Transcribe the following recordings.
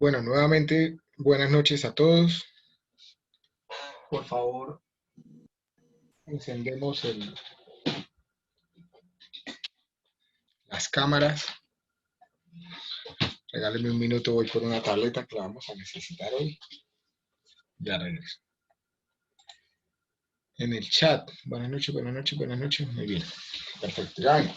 Bueno, nuevamente, buenas noches a todos. Por favor, encendemos las cámaras. Regálenme un minuto, voy por una tableta que la vamos a necesitar hoy. Ya regreso. En el chat, buenas noches, buenas noches, buenas noches. Muy bien, perfecto, ya vengo.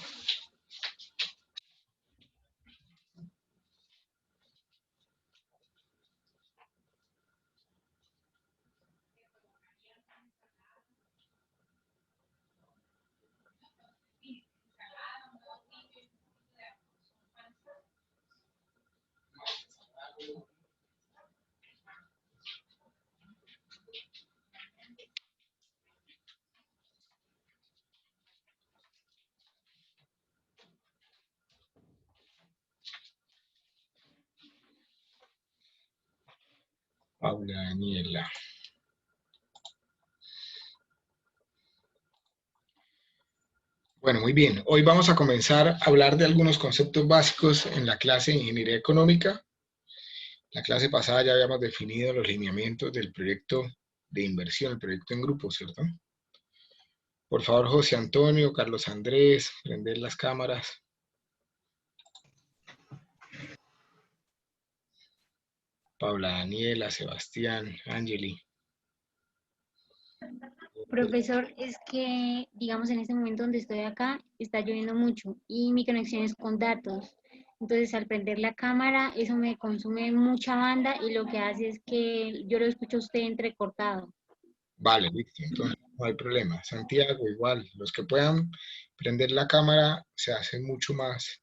Paula Daniela. Bueno, muy bien. Hoy vamos a comenzar a hablar de algunos conceptos básicos en la clase de Ingeniería Económica. La clase pasada ya habíamos definido los lineamientos del proyecto de inversión, el proyecto en grupo, ¿cierto? Por favor, José Antonio, Carlos Andrés, prender las cámaras. Paula Daniela, Sebastián, Angeli. Profesor, es que, digamos, en este momento donde estoy acá, está lloviendo mucho y mi conexión es con datos. Entonces, al prender la cámara, eso me consume mucha banda y lo que hace es que yo lo escucho a usted entrecortado. Vale, listo, entonces no hay problema. Santiago, igual, los que puedan prender la cámara, se hace mucho más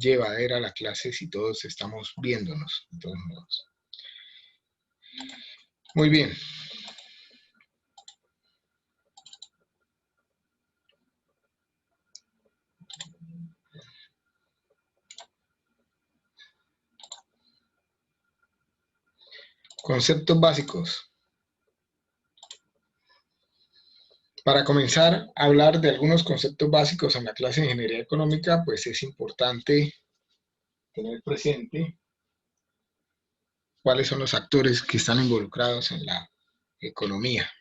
llevadera la clase si todos estamos viéndonos, de todos modos. Muy bien. Conceptos básicos. Para comenzar a hablar de algunos conceptos básicos en la clase de Ingeniería Económica, pues es importante tener presente cuáles son los actores que están involucrados en la economía,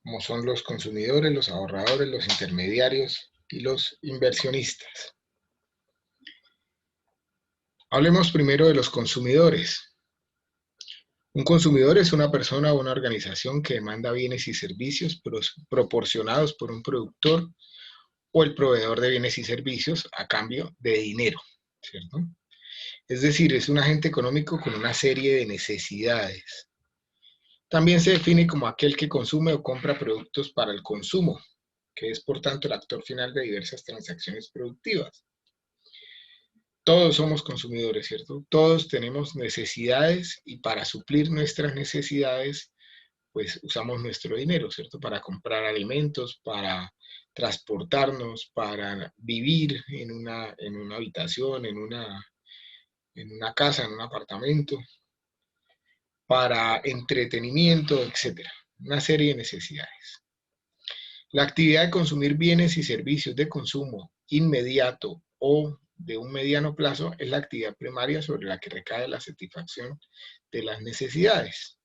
como son los consumidores, los ahorradores, los intermediarios y los inversionistas. Hablemos primero de los consumidores. Un consumidor es una persona o una organización que demanda bienes y servicios proporcionados por un productor o el proveedor de bienes y servicios a cambio de dinero, ¿cierto? Es decir, es un agente económico con una serie de necesidades. También se define como aquel que consume o compra productos para el consumo, que es por tanto el actor final de diversas transacciones productivas. Todos somos consumidores, ¿cierto? Todos tenemos necesidades y para suplir nuestras necesidades, pues usamos nuestro dinero, ¿cierto? Para comprar alimentos, para transportarnos, para vivir en una habitación, en una casa, en un apartamento, para entretenimiento, etcétera. Una serie de necesidades. La actividad de consumir bienes y servicios de consumo inmediato o de un mediano plazo es la actividad primaria sobre la que recae la satisfacción de las necesidades.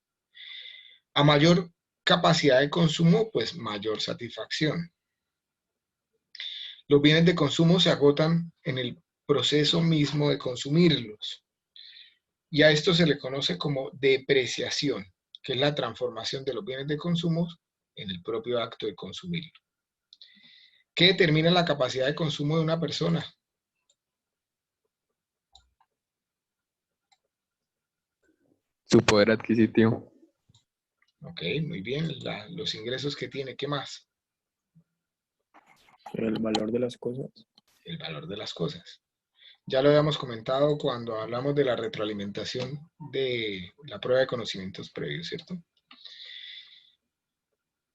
A mayor capacidad de consumo, pues mayor satisfacción. Los bienes de consumo se agotan en el proceso mismo de consumirlos. Y a esto se le conoce como depreciación, que es la transformación de los bienes de consumo en el propio acto de consumirlo. ¿Qué determina la capacidad de consumo de una persona? Su poder adquisitivo. Ok, muy bien. Los ingresos que tiene, ¿qué más? El valor de las cosas. El valor de las cosas. Ya lo habíamos comentado cuando hablamos de la retroalimentación de la prueba de conocimientos previos, ¿cierto?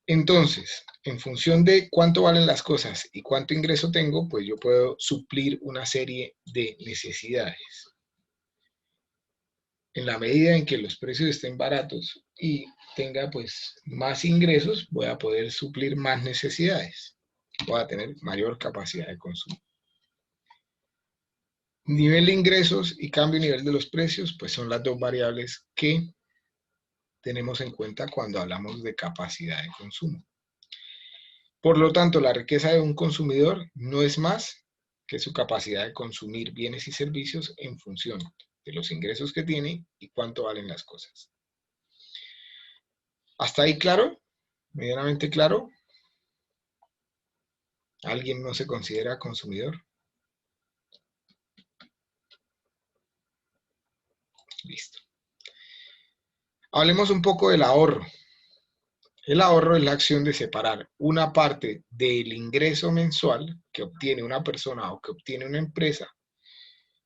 Entonces, en función de cuánto valen las cosas y cuánto ingreso tengo, pues yo puedo suplir una serie de necesidades. En la medida en que los precios estén baratos y tenga pues más ingresos, voy a poder suplir más necesidades. Voy a tener mayor capacidad de consumo. Nivel de ingresos y cambio de nivel de los precios, pues son las dos variables que tenemos en cuenta cuando hablamos de capacidad de consumo. Por lo tanto, la riqueza de un consumidor no es más que su capacidad de consumir bienes y servicios en función de los ingresos que tiene y cuánto valen las cosas. ¿Hasta ahí claro? ¿Medianamente claro? ¿Alguien no se considera consumidor? Listo. Hablemos un poco del ahorro. El ahorro es la acción de separar una parte del ingreso mensual que obtiene una persona o que obtiene una empresa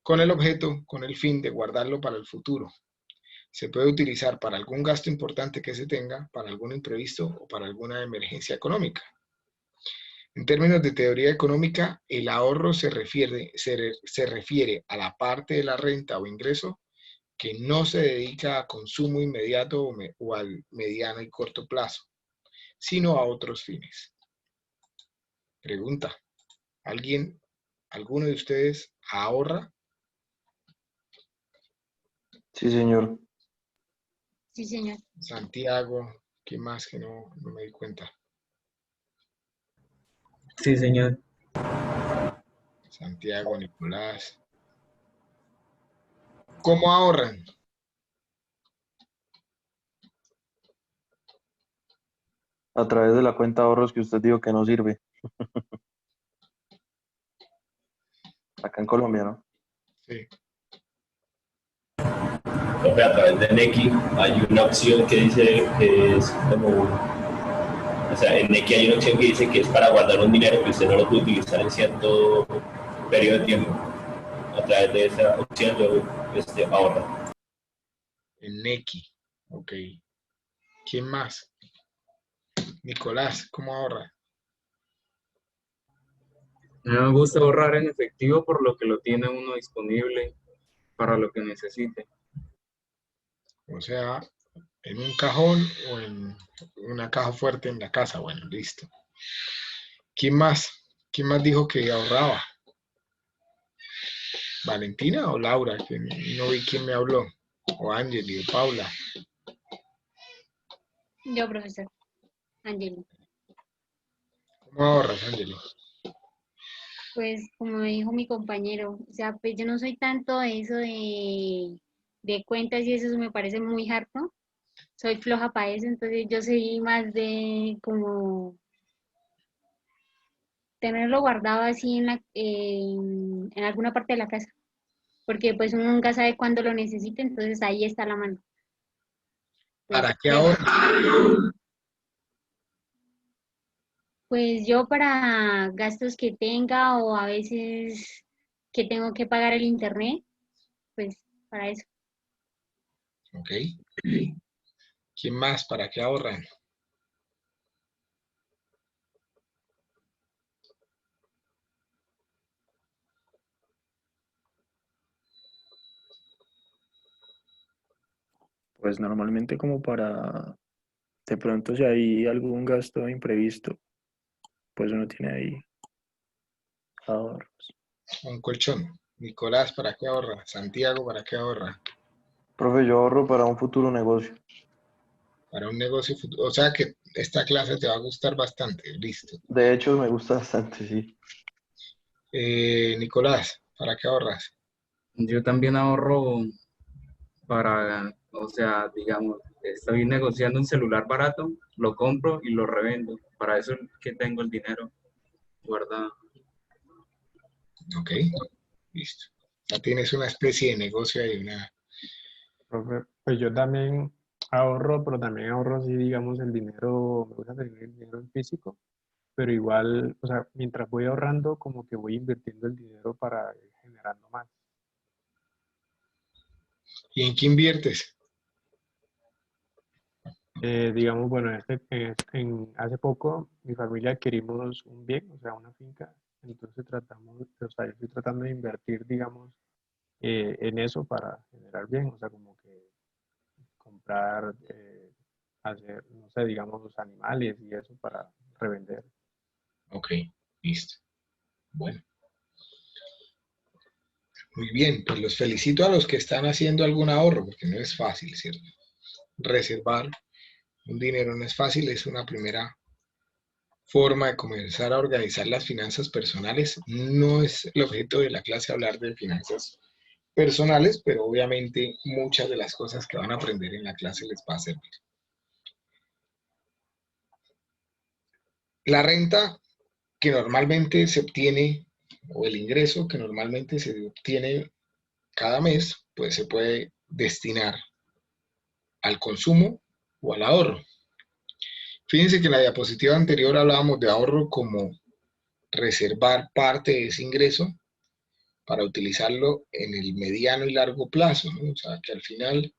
con el objeto, con el fin de guardarlo para el futuro. Se puede utilizar para algún gasto importante que se tenga, para algún imprevisto o para alguna emergencia económica. En términos de teoría económica, el ahorro se refiere a la parte de la renta o ingreso que no se dedica a consumo inmediato o al mediano y corto plazo, sino a otros fines. Pregunta, alguno de ustedes ahorra? Sí, señor. Sí, señor. Santiago, ¿qué más que no me di cuenta? Sí, señor. Santiago, Nicolás. ¿Cómo ahorran? A través de la cuenta de ahorros que usted dijo que no sirve. Acá en Colombia, ¿no? Sí. Profe, a través de Nequi hay una opción que dice que es como, o sea, en Nequi hay una opción que dice que es para guardar un dinero que usted no lo puede utilizar en cierto periodo de tiempo. A través de esa opción yo ahorro. En Nequi. Ok. ¿Quién más? Nicolás, ¿cómo ahorra? A mí me gusta ahorrar en efectivo por lo que lo tiene uno disponible para lo que necesite. O sea, en un cajón o en una caja fuerte en la casa. Bueno, listo. ¿Quién más? ¿Quién más dijo que ahorraba? ¿Valentina o Laura? Que no vi quién me habló. O Angeli o Paula. Yo, profesor. Angeli. ¿Cómo ahorras, Angeli? Pues como dijo mi compañero, o sea, pues yo no soy tanto de eso de cuentas y eso me parece muy harto. Soy floja para eso, entonces yo soy más de como tenerlo guardado así en alguna parte de la casa, porque pues uno nunca sabe cuándo lo necesite, entonces ahí está la mano. ¿Para Pues, qué ahorras? pues yo para gastos que tenga o a veces que tengo que pagar el internet, pues para eso. Ok. ¿Quién más? ¿Para qué ahorran? Pues normalmente como para, de pronto si hay algún gasto imprevisto, pues uno tiene ahí ahorros. Un colchón. Nicolás, ¿para qué ahorra? Santiago, ¿para qué ahorra? Profe, yo ahorro para un futuro negocio. Para un negocio futuro. O sea que esta clase te va a gustar bastante. Listo. De hecho, me gusta bastante, sí. Nicolás, ¿para qué ahorras? Yo también ahorro para, o sea, digamos, estoy negociando un celular barato, lo compro y lo revendo. Para eso es que tengo el dinero guardado. Ok, listo. Ya tienes una especie de negocio ahí, una... Profe, pues yo también ahorro, pero también ahorro así, digamos, el dinero, me gusta tener el dinero en físico, pero igual, o sea, mientras voy ahorrando, como que voy invirtiendo el dinero para ir generando más. ¿Y en qué inviertes? Digamos, bueno, hace poco mi familia adquirimos un bien, o sea, una finca, entonces o sea, yo estoy tratando de invertir, digamos, en eso para generar bien, o sea, como que comprar, hacer, no sé, digamos, los animales y eso para revender. Ok, listo. Bueno. Muy bien, pues los felicito a los que están haciendo algún ahorro, porque no es fácil, ¿cierto? Reservar un dinero no es fácil, es una primera forma de comenzar a organizar las finanzas personales. No es el objeto de la clase hablar de finanzas personales, pero obviamente muchas de las cosas que van a aprender en la clase les va a servir. La renta que normalmente se obtiene, o el ingreso que normalmente se obtiene cada mes, pues se puede destinar al consumo o al ahorro. Fíjense que en la diapositiva anterior hablábamos de ahorro como reservar parte de ese ingreso para utilizarlo en el mediano y largo plazo, ¿no? O sea, que al final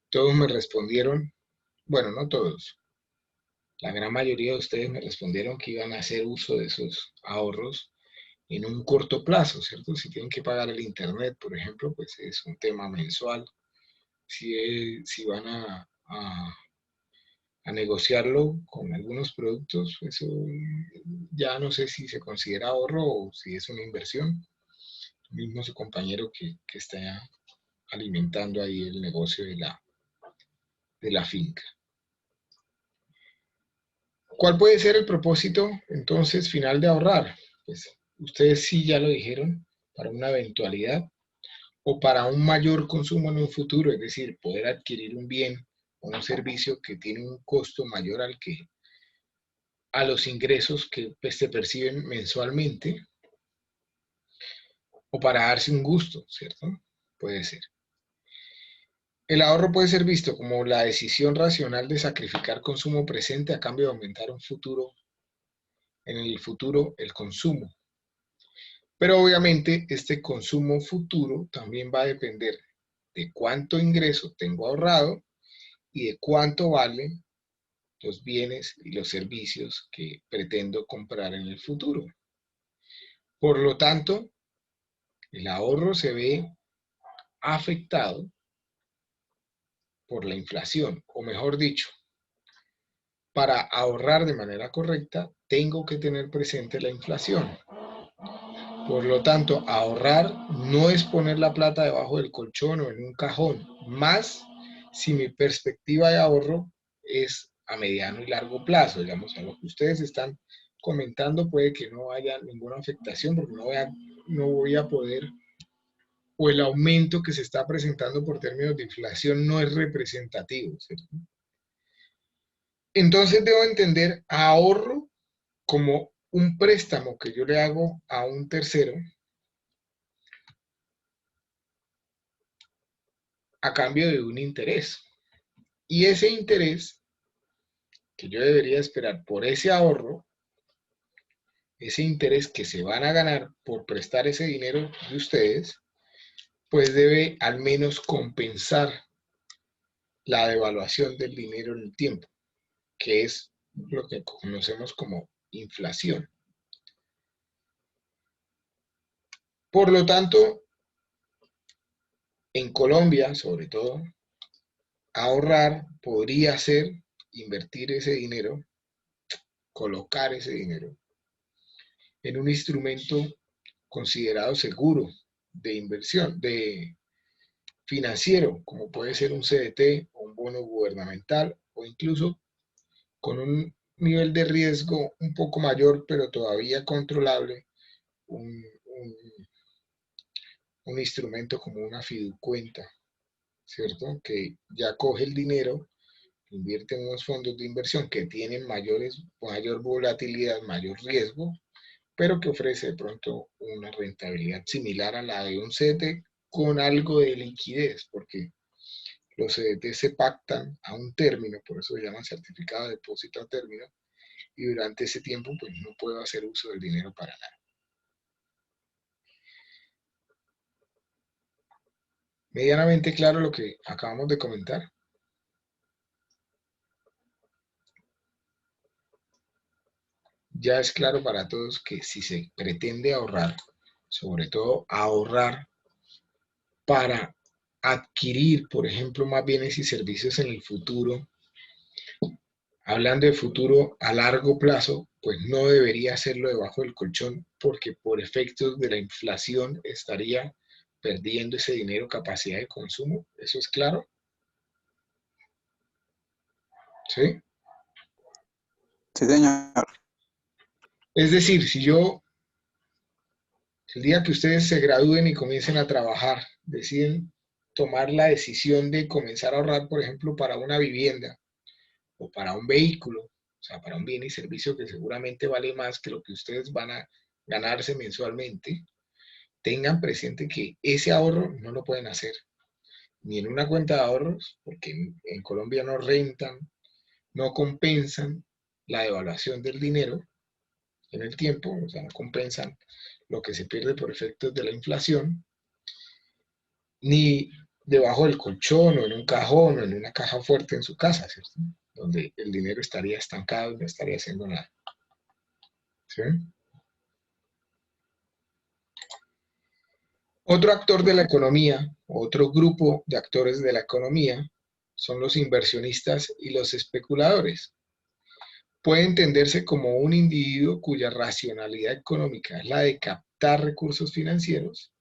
todos me respondieron, bueno, no todos, la gran mayoría de ustedes me respondieron que iban a hacer uso de esos ahorros en un corto plazo, ¿cierto? Si tienen que pagar el internet, por ejemplo, pues es un tema mensual. Si van a negociarlo con algunos productos, eso ya no sé si se considera ahorro o si es una inversión. Mismo su compañero que está alimentando ahí el negocio de la finca. ¿Cuál puede ser el propósito entonces final de ahorrar? Pues ustedes sí ya lo dijeron, para una eventualidad o para un mayor consumo en un futuro, es decir, poder adquirir un bien o un servicio que tiene un costo mayor a los ingresos que pues, se perciben mensualmente, o para darse un gusto, ¿cierto? Puede ser. El ahorro puede ser visto como la decisión racional de sacrificar consumo presente a cambio de aumentar en el futuro el consumo. Pero obviamente este consumo futuro también va a depender de cuánto ingreso tengo ahorrado y de cuánto valen los bienes y los servicios que pretendo comprar en el futuro. Por lo tanto, el ahorro se ve afectado por la inflación, o mejor dicho, para ahorrar de manera correcta, tengo que tener presente la inflación. Por lo tanto, ahorrar no es poner la plata debajo del colchón o en un cajón, más si mi perspectiva de ahorro es a mediano y largo plazo. Digamos, a lo que ustedes están comentando puede que no haya ninguna afectación porque no voy a poder, o el aumento que se está presentando por términos de inflación no es representativo, ¿cierto? Entonces debo entender ahorro como un préstamo que yo le hago a un tercero a cambio de un interés. Y ese interés que yo debería esperar por ese ahorro, ese interés que se van a ganar por prestar ese dinero de ustedes, pues debe al menos compensar la devaluación del dinero en el tiempo, que es lo que conocemos como inflación. Por lo tanto, en Colombia, sobre todo, ahorrar podría ser invertir ese dinero, colocar ese dinero en un instrumento considerado seguro de inversión, de financiero, como puede ser un CDT o un bono gubernamental, o incluso con un nivel de riesgo un poco mayor, pero todavía controlable, un instrumento como una fiducuenta, ¿cierto? Que ya coge el dinero, invierte en unos fondos de inversión que tienen mayor volatilidad, mayor riesgo, pero que ofrece de pronto una rentabilidad similar a la de un CDT con algo de liquidez, porque los CDT se pactan a un término, por eso se llaman certificado de depósito a término, y durante ese tiempo pues no puedo hacer uso del dinero para nada. Medianamente claro lo que acabamos de comentar. Ya es claro para todos que si se pretende ahorrar, sobre todo ahorrar para adquirir, por ejemplo, más bienes y servicios en el futuro, hablando de futuro a largo plazo, pues no debería hacerlo debajo del colchón porque por efectos de la inflación estaría perdiendo ese dinero capacidad de consumo. ¿Eso es claro? ¿Sí? Sí, señor. Es decir, si el día que ustedes se gradúen y comiencen a trabajar, deciden tomar la decisión de comenzar a ahorrar, por ejemplo, para una vivienda o para un vehículo, o sea, para un bien y servicio que seguramente vale más que lo que ustedes van a ganarse mensualmente, tengan presente que ese ahorro no lo pueden hacer ni en una cuenta de ahorros, porque en Colombia no rentan, no compensan la devaluación del dinero en el tiempo, o sea, no compensan lo que se pierde por efectos de la inflación, ni debajo del colchón o en un cajón o en una caja fuerte en su casa, ¿cierto? Donde el dinero estaría estancado y no estaría haciendo nada. ¿Sí? Otro actor de la economía, otro grupo de actores de la economía, son los inversionistas y los especuladores. Puede entenderse como un individuo cuya racionalidad económica es la de captar recursos financieros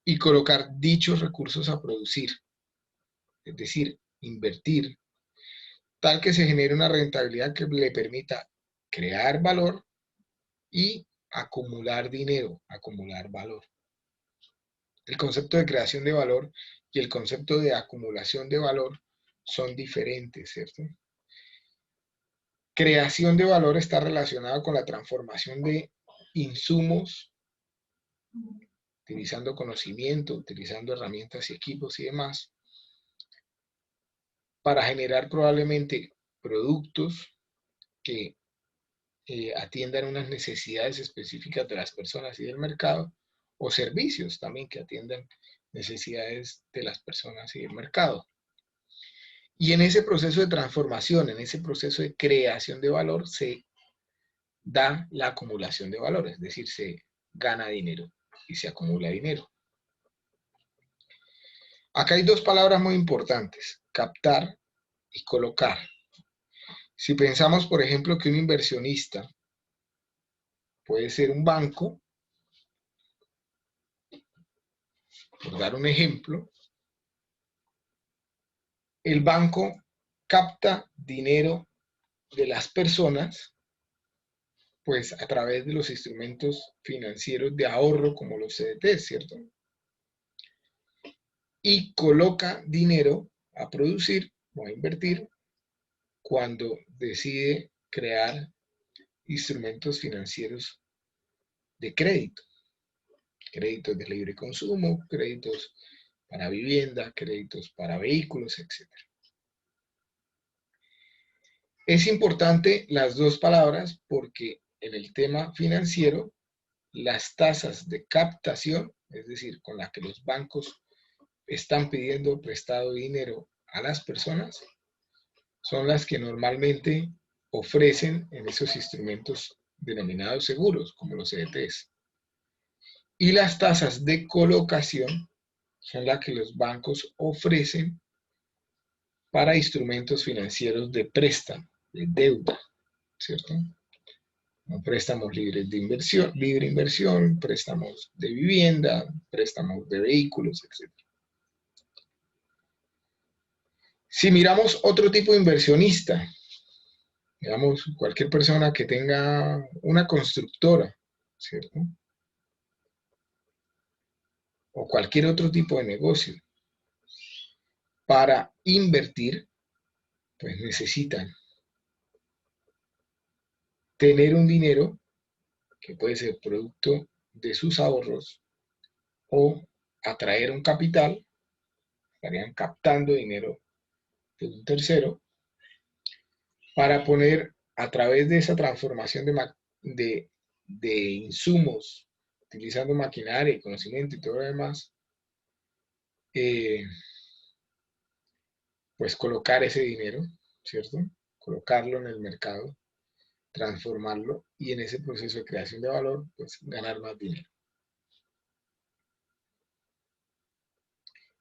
y colocar dichos recursos a producir, es decir, invertir, tal que se genere una rentabilidad que le permita crear valor y acumular dinero, acumular valor. El concepto de creación de valor y el concepto de acumulación de valor son diferentes, ¿cierto? Creación de valor está relacionado con la transformación de insumos, utilizando conocimiento, utilizando herramientas y equipos y demás, para generar probablemente productos que atiendan unas necesidades específicas de las personas y del mercado, o servicios también que atiendan necesidades de las personas y del mercado. Y en ese proceso de transformación, en ese proceso de creación de valor, se da la acumulación de valor, es decir, se gana dinero y se acumula dinero. Acá hay dos palabras muy importantes, captar y colocar. Si pensamos, por ejemplo, que un inversionista puede ser un banco, por dar un ejemplo, el banco capta dinero de las personas, pues a través de los instrumentos financieros de ahorro como los CDT, ¿cierto? Y coloca dinero a producir o a invertir cuando decide crear instrumentos financieros de crédito. Créditos de libre consumo, créditos para vivienda, créditos para vehículos, etc. Es importante las dos palabras porque en el tema financiero, las tasas de captación, es decir, con las que los bancos están pidiendo prestado dinero a las personas, son las que normalmente ofrecen en esos instrumentos denominados seguros, como los CDTs. Y las tasas de colocación son las que los bancos ofrecen para instrumentos financieros de préstamo, de deuda, ¿cierto? Préstamos libres de inversión, libre inversión, préstamos de vivienda, préstamos de vehículos, etc. Si miramos otro tipo de inversionista, digamos, cualquier persona que tenga una constructora, ¿cierto? O cualquier otro tipo de negocio, para invertir, pues necesitan tener un dinero que puede ser producto de sus ahorros o atraer un capital, estarían captando dinero de un tercero, para poner a través de esa transformación de insumos, utilizando maquinaria y conocimiento y todo lo demás, pues colocar ese dinero, ¿cierto? Colocarlo en el mercado, transformarlo y en ese proceso de creación de valor, pues ganar más dinero.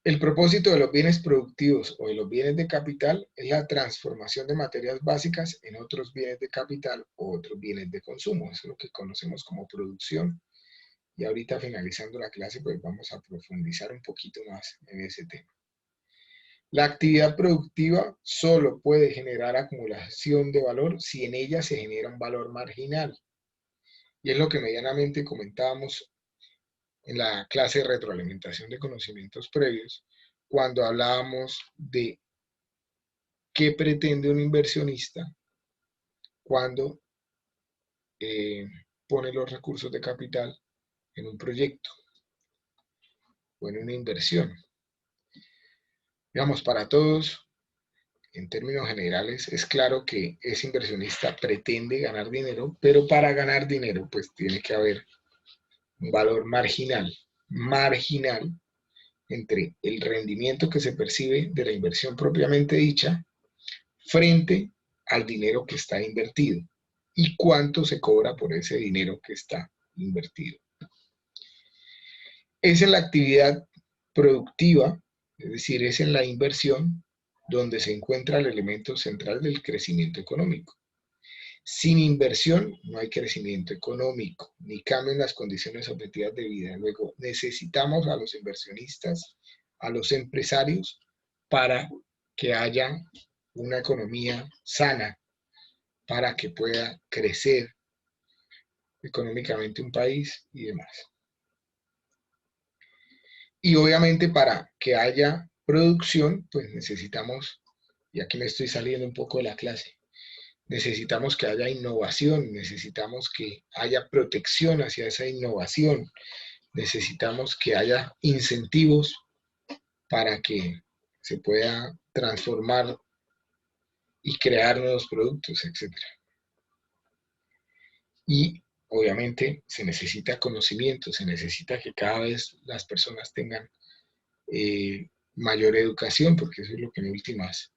El propósito de los bienes productivos o de los bienes de capital es la transformación de materias básicas en otros bienes de capital o otros bienes de consumo. Eso es lo que conocemos como producción y ahorita finalizando la clase pues vamos a profundizar un poquito más en ese tema. La actividad productiva solo puede generar acumulación de valor si en ella se genera un valor marginal. Y es lo que medianamente comentábamos en la clase de retroalimentación de conocimientos previos, cuando hablábamos de qué pretende un inversionista cuando pone los recursos de capital en un proyecto o en una inversión. Digamos, para todos, en términos generales, es claro que ese inversionista pretende ganar dinero, pero para ganar dinero, pues tiene que haber un valor marginal entre el rendimiento que se percibe de la inversión propiamente dicha frente al dinero que está invertido y cuánto se cobra por ese dinero que está invertido. Es en la actividad productiva, es decir, es en la inversión donde se encuentra el elemento central del crecimiento económico. Sin inversión no hay crecimiento económico, ni cambio en las condiciones objetivas de vida. Luego, necesitamos a los inversionistas, a los empresarios, para que haya una economía sana, para que pueda crecer económicamente un país y demás. Y obviamente para que haya producción, pues necesitamos, y aquí me estoy saliendo un poco de la clase, necesitamos que haya innovación, necesitamos que haya protección hacia esa innovación, necesitamos que haya incentivos para que se pueda transformar y crear nuevos productos, etc. Y obviamente se necesita conocimiento, se necesita que cada vez las personas tengan mayor educación, porque eso es lo que en últimas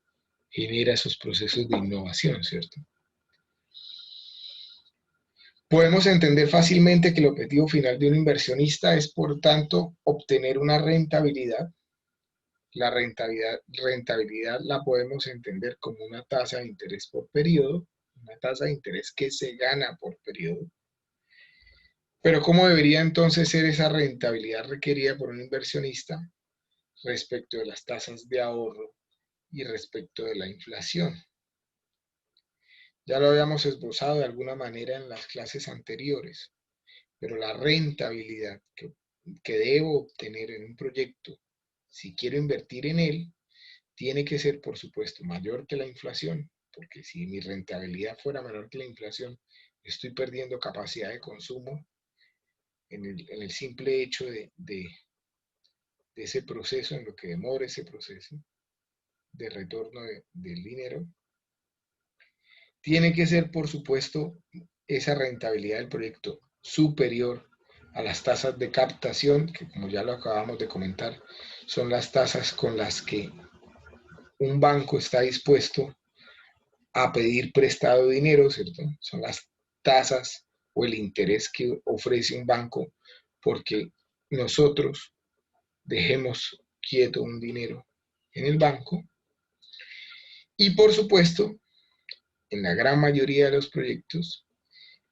genera esos procesos de innovación, ¿cierto? Podemos entender fácilmente que el objetivo final de un inversionista es, por tanto, obtener una rentabilidad. La rentabilidad la podemos entender como una tasa de interés por periodo, una tasa de interés que se gana por periodo. Pero ¿cómo debería entonces ser esa rentabilidad requerida por un inversionista respecto de las tasas de ahorro y respecto de la inflación? Ya lo habíamos esbozado de alguna manera en las clases anteriores, pero la rentabilidad que debo obtener en un proyecto, si quiero invertir en él, tiene que ser, por supuesto, mayor que la inflación, porque si mi rentabilidad fuera menor que la inflación, estoy perdiendo capacidad de consumo en el simple hecho de ese proceso, en lo que demora ese proceso de retorno del dinero. Tiene que ser, por supuesto, esa rentabilidad del proyecto superior a las tasas de captación, que como ya lo acabamos de comentar, son las tasas con las que un banco está dispuesto a pedir prestado dinero, ¿cierto? Son las tasas o el interés que ofrece un banco porque nosotros dejemos quieto un dinero en el banco. Y por supuesto, en la gran mayoría de los proyectos,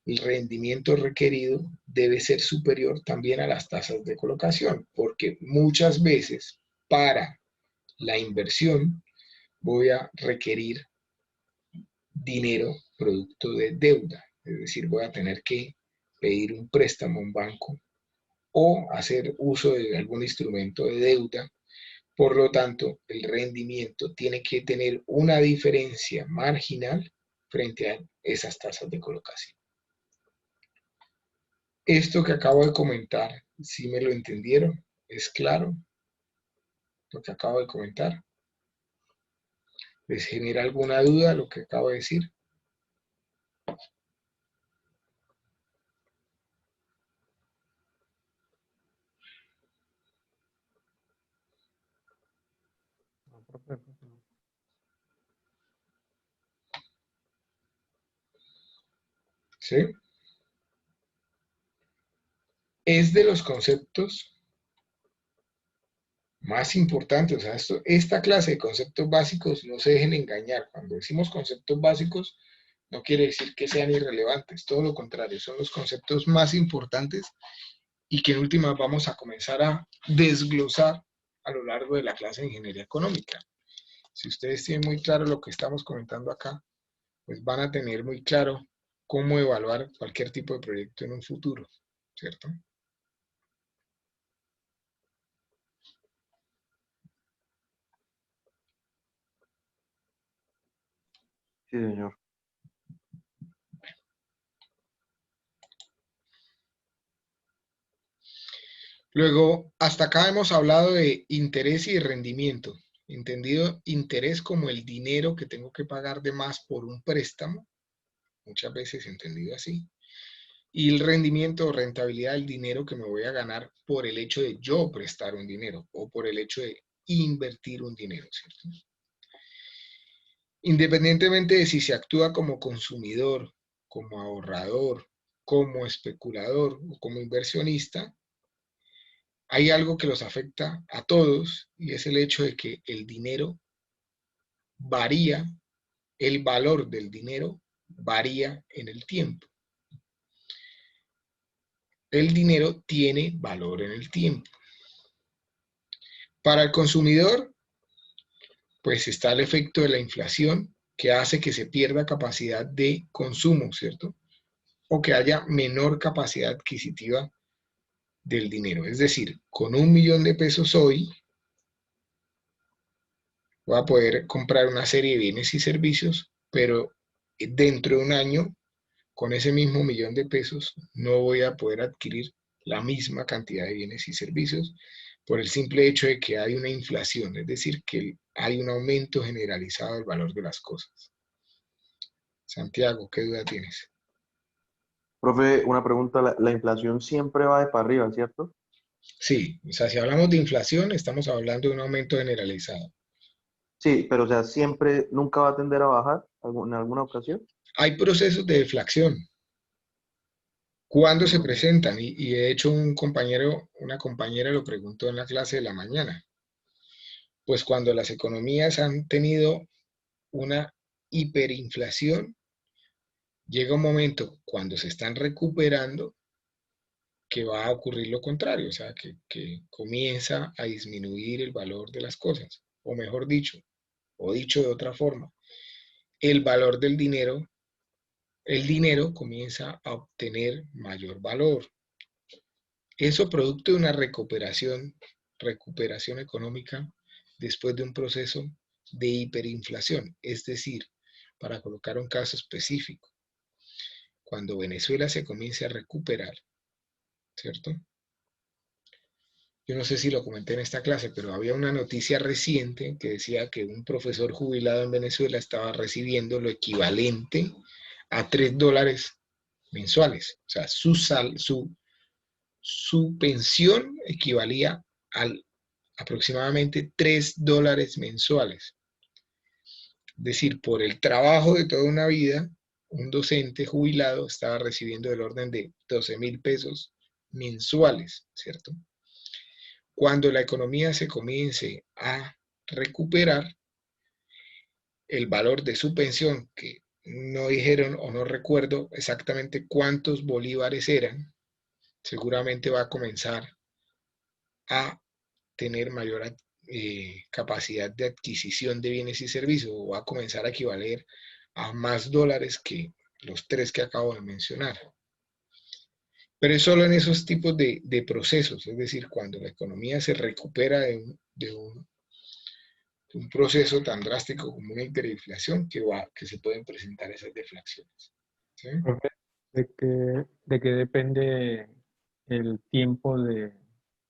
el rendimiento requerido debe ser superior también a las tasas de colocación, porque muchas veces para la inversión voy a requerir dinero producto de deuda, es decir, voy a tener que pedir un préstamo a un banco o hacer uso de algún instrumento de deuda. Por lo tanto, el rendimiento tiene que tener una diferencia marginal frente a esas tasas de colocación. Esto que acabo de comentar, ¿sí me lo entendieron? ¿Es claro lo que acabo de comentar? ¿Les genera alguna duda lo que acabo de decir? No, profe, no. ¿Sí? Es de los conceptos más importantes. O sea, esta clase de conceptos básicos no se dejen engañar. Cuando decimos conceptos básicos, no quiere decir que sean irrelevantes. Todo lo contrario, son los conceptos más importantes y que en última vamos a comenzar a desglosar a lo largo de la clase de Ingeniería Económica. Si ustedes tienen muy claro lo que estamos comentando acá, pues van a tener muy claro cómo evaluar cualquier tipo de proyecto en un futuro, ¿cierto? Sí, señor. Luego, hasta acá hemos hablado de interés y rendimiento. Entendido interés como el dinero que tengo que pagar de más por un préstamo, muchas veces entendido así. Y el rendimiento o rentabilidad del dinero que me voy a ganar por el hecho de yo prestar un dinero o por el hecho de invertir un dinero, ¿cierto? Independientemente de si se actúa como consumidor, como ahorrador, como especulador o como inversionista, hay algo que los afecta a todos y es el hecho de que el dinero varía, el valor del dinero varía en el tiempo. El dinero tiene valor en el tiempo. Para el consumidor, pues está el efecto de la inflación que hace que se pierda capacidad de consumo, ¿cierto? O que haya menor capacidad adquisitiva del dinero. Es decir, con 1.000.000 de pesos hoy, voy a poder comprar una serie de bienes y servicios, pero dentro de un año, con ese mismo 1.000.000 de pesos, no voy a poder adquirir la misma cantidad de bienes y servicios por el simple hecho de que hay una inflación, es decir, que hay un aumento generalizado del valor de las cosas. Santiago, ¿qué duda tienes? Profe, una pregunta, la inflación siempre va de para arriba, ¿cierto? Sí, o sea, si hablamos de inflación, estamos hablando de un aumento generalizado. Sí, pero o sea, siempre, nunca va a tender a bajar en alguna ocasión. Hay procesos de deflación. ¿Cuándo se Mm, presentan? Y de hecho un compañero, una compañera lo preguntó en la clase de la mañana. Pues cuando las economías han tenido una hiperinflación, llega un momento cuando se están recuperando que va a ocurrir lo contrario, o sea, que comienza a disminuir el valor de las cosas, o mejor dicho, o dicho de otra forma, el valor del dinero, el dinero comienza a obtener mayor valor. Eso producto de una recuperación económica después de un proceso de hiperinflación, es decir, para colocar un caso específico, cuando Venezuela se comience a recuperar, ¿cierto? Yo no sé si lo comenté en esta clase, pero había una noticia reciente que decía que un profesor jubilado en Venezuela estaba recibiendo lo equivalente a $3 mensuales. O sea, su pensión equivalía a aproximadamente $3 mensuales. Es decir, por el trabajo de toda una vida, un docente jubilado estaba recibiendo del orden de 12.000 pesos mensuales, ¿cierto? Cuando la economía se comience a recuperar, el valor de su pensión, que no dijeron o no recuerdo exactamente cuántos bolívares eran, seguramente va a comenzar a tener mayor capacidad de adquisición de bienes y servicios, o va a comenzar a equivaler a más dólares que los 3 que acabo de mencionar. Pero es solo en esos tipos de procesos, es decir, cuando la economía se recupera de un proceso tan drástico como una hiperinflación que se pueden presentar esas deflaciones. ¿Sí? Profe, ¿de qué depende el tiempo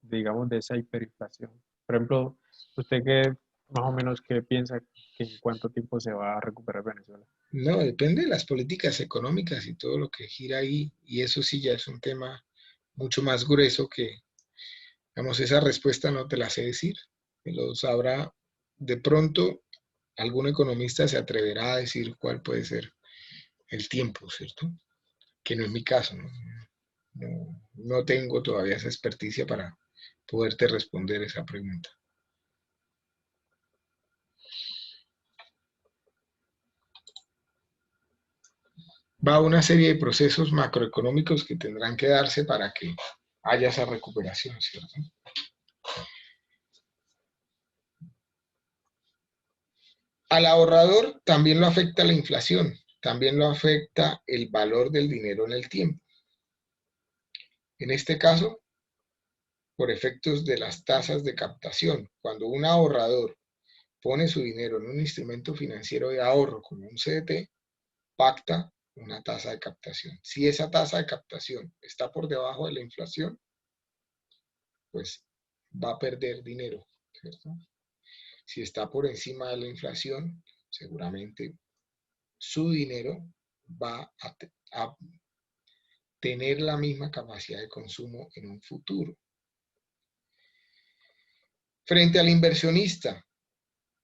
digamos, de esa hiperinflación? Por ejemplo, ¿usted qué más o menos qué piensa que en cuánto tiempo se va a recuperar Venezuela? No, depende de las políticas económicas y todo lo que gira ahí, y eso sí ya es un tema mucho más grueso que, digamos, esa respuesta no te la sé decir, lo sabrá de pronto algún economista se atreverá a decir cuál puede ser el tiempo, ¿cierto? Que no es mi caso, ¿no? No tengo todavía esa experticia para poderte responder esa pregunta. Va una serie de procesos macroeconómicos que tendrán que darse para que haya esa recuperación, ¿cierto? Al ahorrador también lo afecta la inflación, también lo afecta el valor del dinero en el tiempo. En este caso, por efectos de las tasas de captación. Cuando un ahorrador pone su dinero en un instrumento financiero de ahorro como un CDT, pacta una tasa de captación. Si esa tasa de captación está por debajo de la inflación, pues va a perder dinero, ¿cierto? Si está por encima de la inflación, seguramente su dinero va a tener la misma capacidad de consumo en un futuro. Frente al inversionista,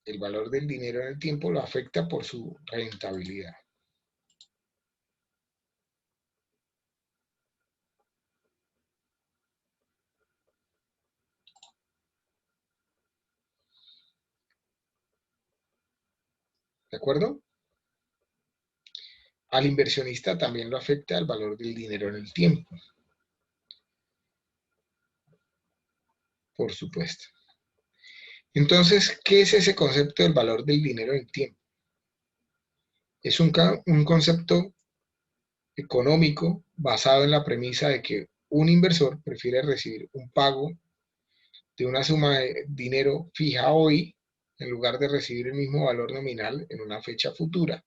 el valor del dinero en el tiempo lo afecta por su rentabilidad. ¿De acuerdo? Al inversionista también lo afecta el valor del dinero en el tiempo. Por supuesto. Entonces, ¿qué es ese concepto del valor del dinero en el tiempo? Es un concepto económico basado en la premisa de que un inversor prefiere recibir un pago de una suma de dinero fija hoy en lugar de recibir el mismo valor nominal en una fecha futura.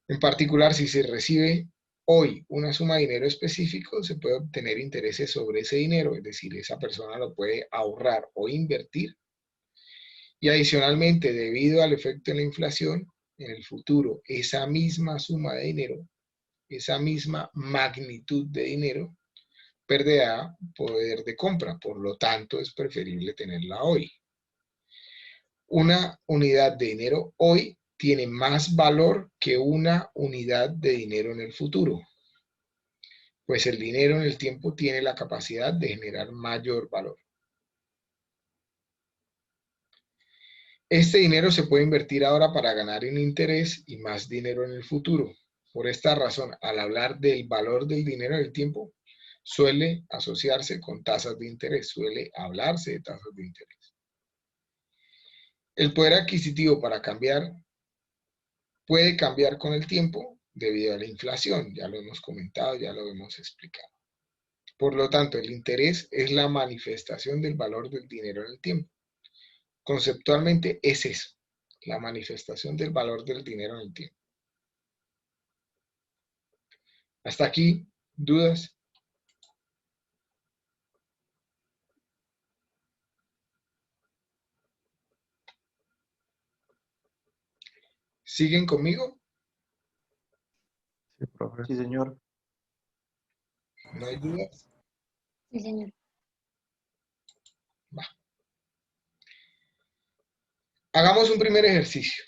En particular, si se recibe hoy una suma de dinero específico, se puede obtener intereses sobre ese dinero, es decir, esa persona lo puede ahorrar o invertir. Y adicionalmente, debido al efecto de la inflación, en el futuro, esa misma suma de dinero, esa misma magnitud de dinero, perderá poder de compra. Por lo tanto, es preferible tenerla hoy. Una unidad de dinero hoy tiene más valor que una unidad de dinero en el futuro, pues el dinero en el tiempo tiene la capacidad de generar mayor valor. Este dinero se puede invertir ahora para ganar en interés y más dinero en el futuro. Por esta razón, al hablar del valor del dinero en el tiempo, suele asociarse con tasas de interés, suele hablarse de tasas de interés. El poder adquisitivo para cambiar puede cambiar con el tiempo debido a la inflación, ya lo hemos comentado, ya lo hemos explicado. Por lo tanto, el interés es la manifestación del valor del dinero en el tiempo. Conceptualmente es eso, la manifestación del valor del dinero en el tiempo. Hasta aquí, ¿dudas? ¿Siguen conmigo? Sí, profe. Sí, señor. ¿No hay dudas? Sí, señor. Va. Hagamos un primer ejercicio.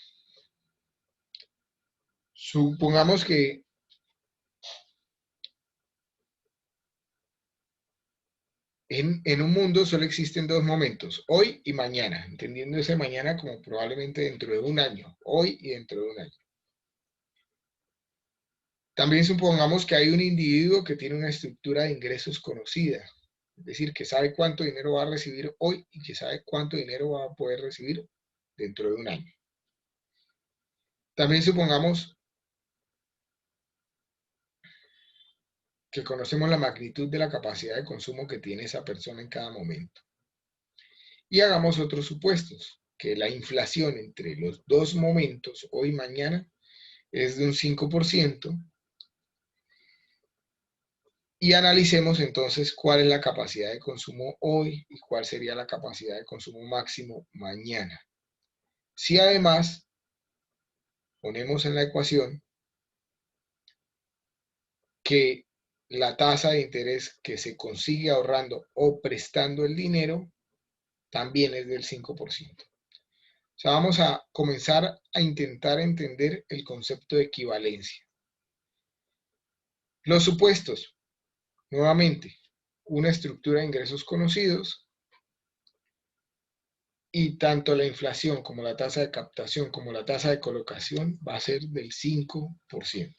Supongamos que en un mundo solo existen dos momentos, hoy y mañana, entendiendo ese mañana como probablemente dentro de un año, hoy y dentro de un año. También supongamos que hay un individuo que tiene una estructura de ingresos conocida, es decir, que sabe cuánto dinero va a recibir hoy y que sabe cuánto dinero va a poder recibir dentro de un año. También supongamos que conocemos la magnitud de la capacidad de consumo que tiene esa persona en cada momento. Y hagamos otros supuestos, que la inflación entre los dos momentos, hoy y mañana, es de un 5%, y analicemos entonces cuál es la capacidad de consumo hoy y cuál sería la capacidad de consumo máximo mañana. Si además ponemos en la ecuación que la tasa de interés que se consigue ahorrando o prestando el dinero también es del 5%. O sea, vamos a comenzar a intentar entender el concepto de equivalencia. Los supuestos, nuevamente, una estructura de ingresos conocidos y tanto la inflación como la tasa de captación como la tasa de colocación va a ser del 5%.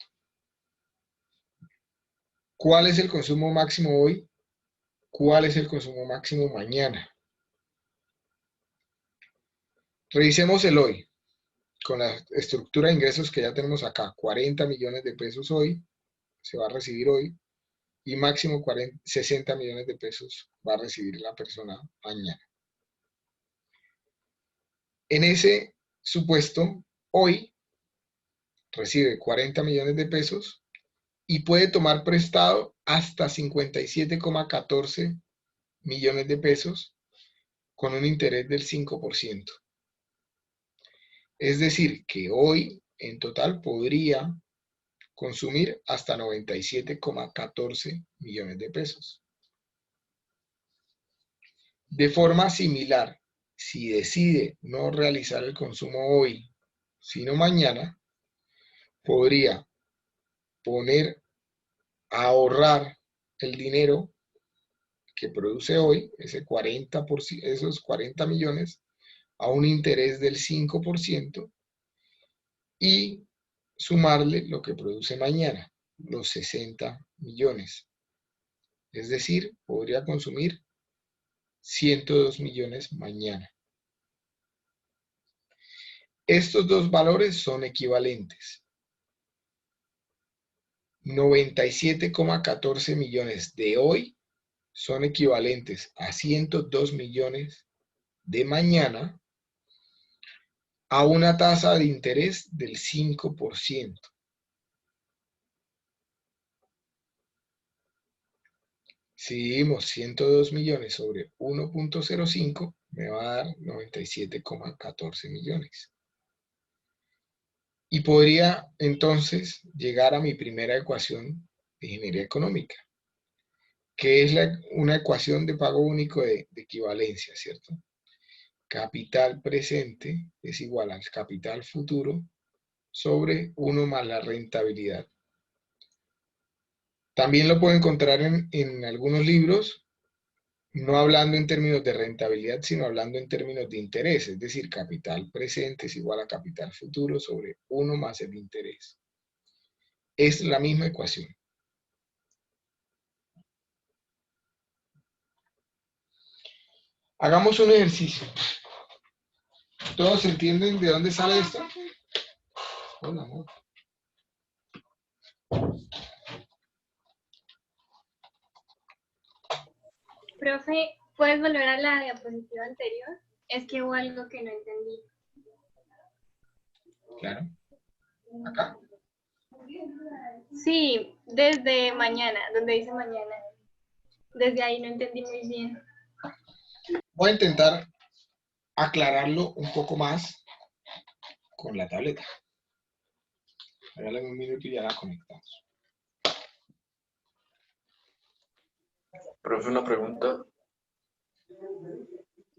¿Cuál es el consumo máximo hoy? ¿Cuál es el consumo máximo mañana? Revisemos el hoy, con la estructura de ingresos que ya tenemos acá. 40 millones de pesos hoy, se va a recibir hoy, y máximo 60 millones de pesos va a recibir la persona mañana. En ese supuesto, hoy recibe 40 millones de pesos y puede tomar prestado hasta 57,14 millones de pesos con un interés del 5%. Es decir, que hoy en total podría consumir hasta 97,14 millones de pesos. De forma similar, si decide no realizar el consumo hoy, sino mañana, podría poner a ahorrar el dinero que produce hoy, ese 40%, esos 40 millones, a un interés del 5% y sumarle lo que produce mañana, los 60 millones. Es decir, podría consumir 102 millones mañana. Estos dos valores son equivalentes. 97,14 millones de hoy son equivalentes a 102 millones de mañana a una tasa de interés del 5%. Si dividimos 102 millones sobre 1,05, me va a dar 97,14 millones. Y podría entonces llegar a mi primera ecuación de ingeniería económica, que es una ecuación de pago único de equivalencia, ¿cierto? Capital presente es igual al capital futuro sobre 1 más la rentabilidad. También lo puedo encontrar en algunos libros, no hablando en términos de rentabilidad, sino hablando en términos de interés, es decir, capital presente es igual a capital futuro sobre 1 más el interés. Es la misma ecuación. Hagamos un ejercicio. ¿Todos entienden de dónde sale esto? Hola, amor. Profe, ¿puedes volver a la diapositiva anterior? Es que hubo algo que no entendí. Claro. ¿Acá? Sí, desde mañana, donde dice mañana. Desde ahí no entendí muy bien. Voy a intentar aclararlo un poco más con la tableta. Regálame un minuto y ya la conectamos. Profe, una pregunta.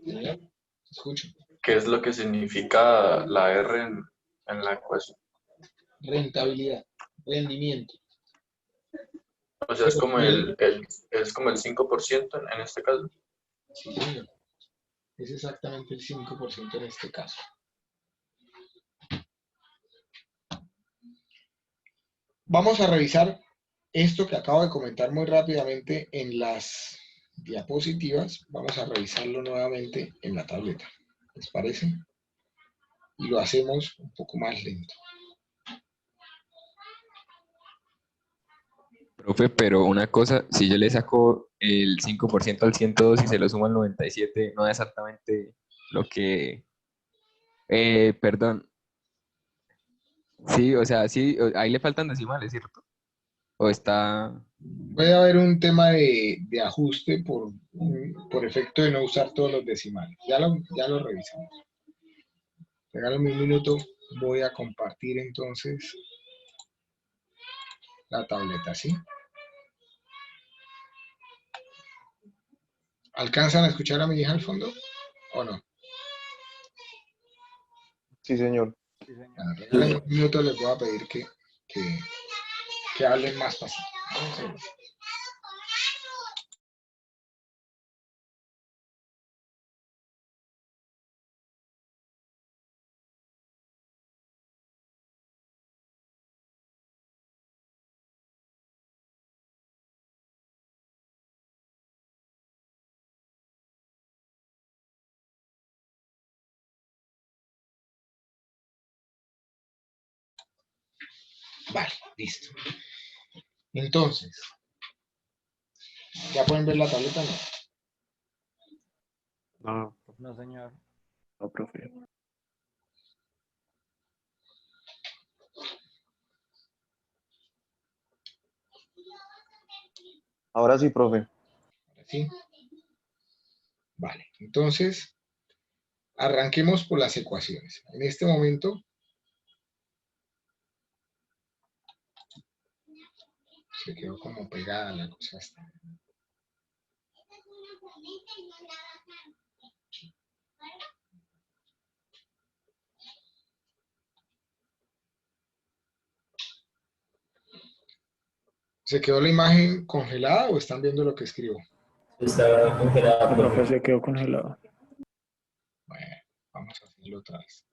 Señor, escucho. ¿Qué es lo que significa la R en la ecuación? Rentabilidad, rendimiento. O sea, es como el 5% en este caso. Sí, señor. Es exactamente el 5% en este caso. Vamos a revisar esto que acabo de comentar muy rápidamente en las diapositivas. Vamos a revisarlo nuevamente en la tableta. ¿Les parece? Y lo hacemos un poco más lento. Profe, pero una cosa, si yo le saco el 5% al 102 y se lo sumo al 97, no es exactamente lo que... perdón. Sí, o sea, sí, ahí le faltan decimales, ¿cierto? O está... Puede haber un tema de ajuste por efecto de no usar todos los decimales. Ya lo revisamos. Regálame un minuto. Voy a compartir entonces la tableta, ¿sí? ¿Alcanzan a escuchar a mi hija al fondo o no? Sí, señor. Bueno, regálame un minuto, les voy a pedir que hablen más fácil. Vale, listo. Entonces, ¿ya pueden ver la tableta? No. No, No, señor. No, profe. Ahora sí, profe. ¿Sí? Vale, entonces, arranquemos por las ecuaciones. En este momento, se quedó como pegada la cosa esta. ¿Se quedó la imagen congelada o están viendo lo que escribo? Está congelada, El profe profe. se quedó congelado. Bueno, vamos a hacerlo otra vez.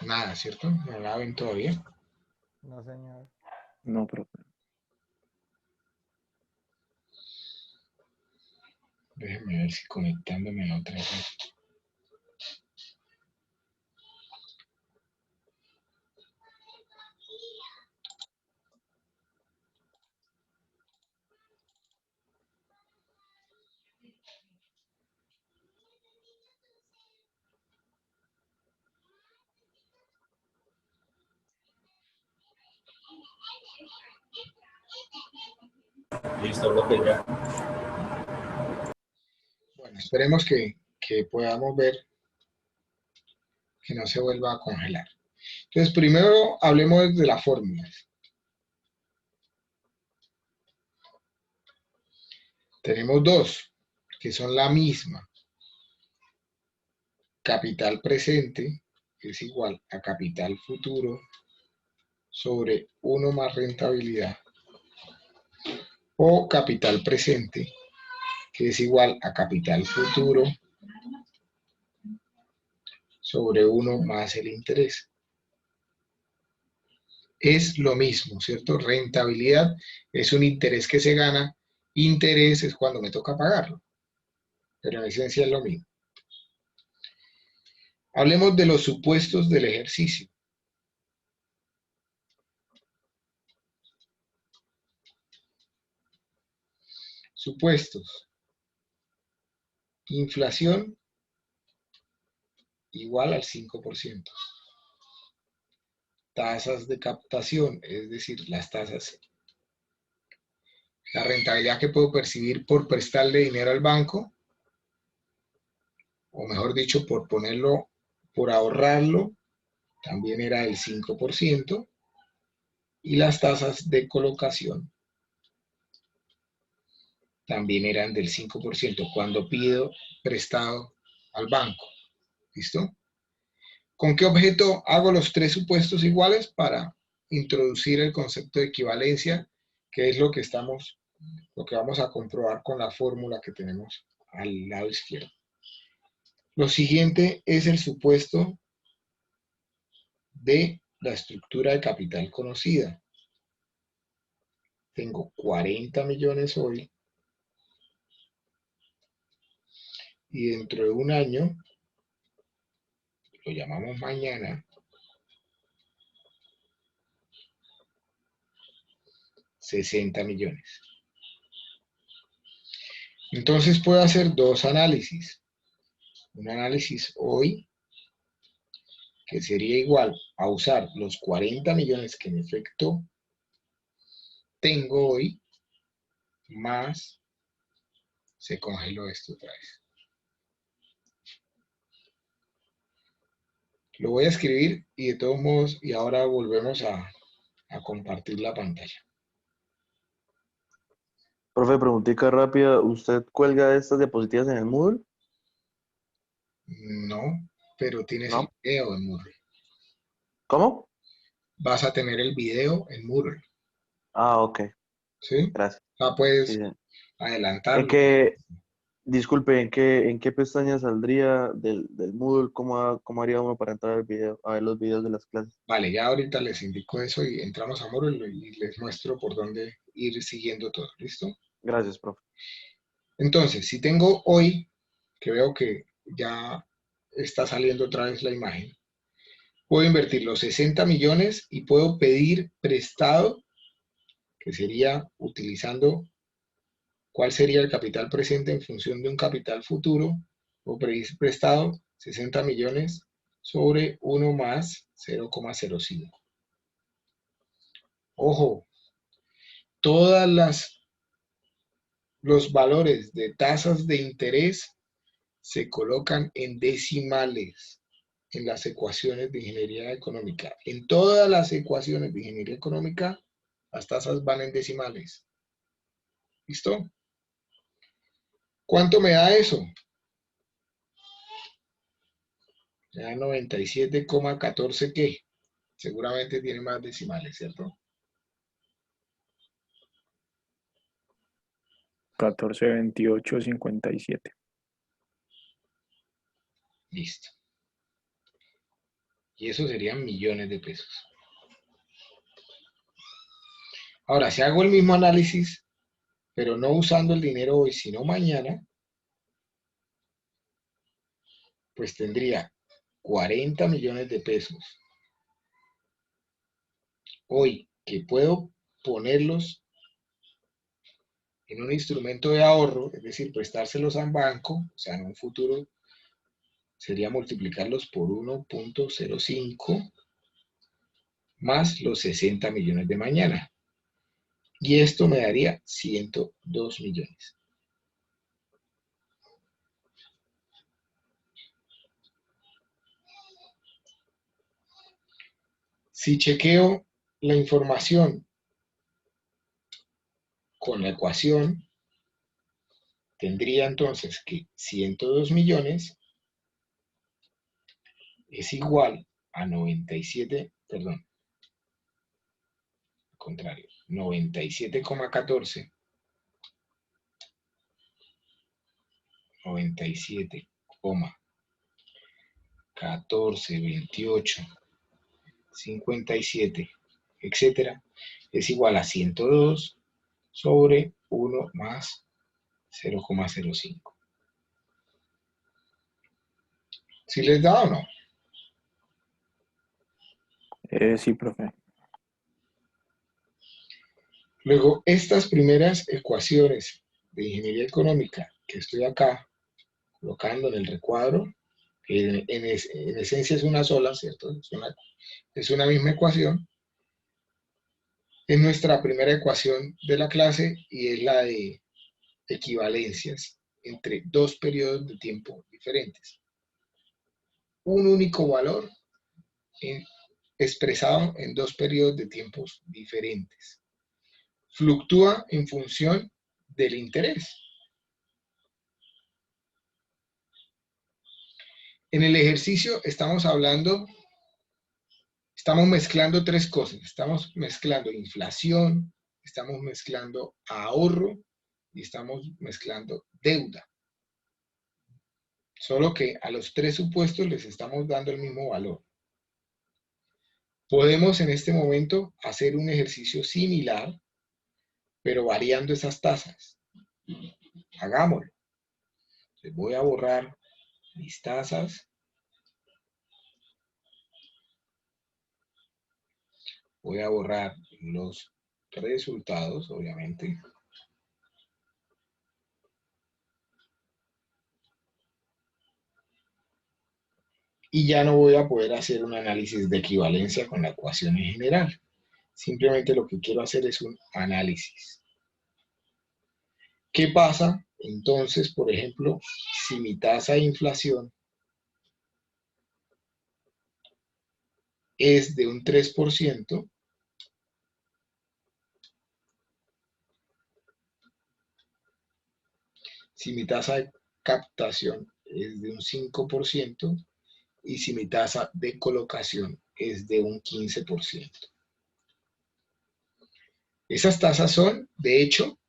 Nada, ¿cierto? ¿No la ven todavía? No, señor. No, profe. Déjenme ver si conectándome en otra vez. Listo, profe, ya. Bueno, esperemos que podamos ver que no se vuelva a congelar. Entonces, primero hablemos de las fórmulas. Tenemos dos, que son la misma. Capital presente es igual a capital futuro sobre 1 más rentabilidad. O capital presente, que es igual a capital futuro sobre 1 más el interés. Es lo mismo, ¿cierto? Rentabilidad es un interés que se gana, interés es cuando me toca pagarlo, pero en esencia es lo mismo. Hablemos de los supuestos del ejercicio. Supuestos. Inflación igual al 5%. Tasas de captación, es decir, las tasas. La rentabilidad que puedo percibir por prestarle dinero al banco, o mejor dicho, por ponerlo, por ahorrarlo, también era del 5%. Y las tasas de colocación también eran del 5% cuando pido prestado al banco. ¿Listo? ¿Con qué objeto hago los tres supuestos iguales? Para introducir el concepto de equivalencia, que es lo que vamos a comprobar con la fórmula que tenemos al lado izquierdo. Lo siguiente es el supuesto de la estructura de capital conocida. Tengo 40 millones hoy y dentro de un año, lo llamamos mañana, 60 millones. Entonces puedo hacer dos análisis. Un análisis hoy, que sería igual a usar los 40 millones que en efecto tengo hoy, más se congeló esto otra vez. Lo voy a escribir y de todos modos, y ahora volvemos a compartir la pantalla. Profe, preguntita rápida. ¿Usted cuelga estas diapositivas en el Moodle? No, pero tienes el ¿No? video en Moodle. ¿Cómo? Vas a tener el video en Moodle, Ah, ok, ¿sí? gracias. Ya Sí, puedes sí. adelantarlo. Disculpe, ¿en qué pestaña saldría del Moodle? ¿Cómo haría uno para entrar al video, a ver los videos de las clases? Vale, ya ahorita les indico eso y entramos a Moodle y les muestro por dónde ir siguiendo todo, ¿listo? Gracias, profe. Entonces, si tengo hoy, que veo que ya está saliendo otra vez la imagen, puedo invertir los 60 millones y puedo pedir prestado, que sería utilizando cuál sería el capital presente en función de un capital futuro, o pedir prestado 60 millones sobre 1 más 0,05. Ojo, todas los valores de tasas de interés se colocan en decimales en las ecuaciones de ingeniería económica. En todas las ecuaciones de ingeniería económica, las tasas van en decimales. ¿Listo? ¿Cuánto me da eso? Me da 97,14 ¿qué? Seguramente tiene más decimales, ¿cierto? 1428,57. Listo. Y eso serían millones de pesos. Ahora, si hago el mismo análisis, pero no usando el dinero hoy, sino mañana, pues tendría 40 millones de pesos hoy que puedo ponerlos en un instrumento de ahorro, es decir, prestárselos a un banco, o sea, en un futuro sería multiplicarlos por 1,05 más los 60 millones de mañana. Y esto me daría 102 millones. Si chequeo la información con la ecuación, tendría entonces que 102 millones es igual a 97, perdón, al contrario, 97,14, 97,14, 28, 57, etcétera, es igual a 102 sobre 1 más 0,05. ¿Sí les da o no? Sí, profe. Luego, estas primeras ecuaciones de ingeniería económica que estoy acá colocando en el recuadro, que en esencia es una sola, ¿cierto? Es una misma ecuación, es nuestra primera ecuación de la clase y es la de equivalencias entre dos periodos de tiempo diferentes. Un único valor expresado en dos periodos de tiempos diferentes. Fluctúa en función del interés. En el ejercicio estamos mezclando tres cosas. Estamos mezclando inflación, estamos mezclando ahorro y estamos mezclando deuda. Solo que a los tres supuestos les estamos dando el mismo valor. Podemos en este momento hacer un ejercicio similar, pero variando esas tasas. Hagámoslo. Les voy a borrar mis tasas. Voy a borrar los resultados, obviamente. Y ya no voy a poder hacer un análisis de equivalencia con la ecuación en general. Simplemente lo que quiero hacer es un análisis. ¿Qué pasa? Entonces, por ejemplo, si mi tasa de inflación es de un 3%, si mi tasa de captación es de un 5% y si mi tasa de colocación es de un 15%. Esas tasas son, de hecho,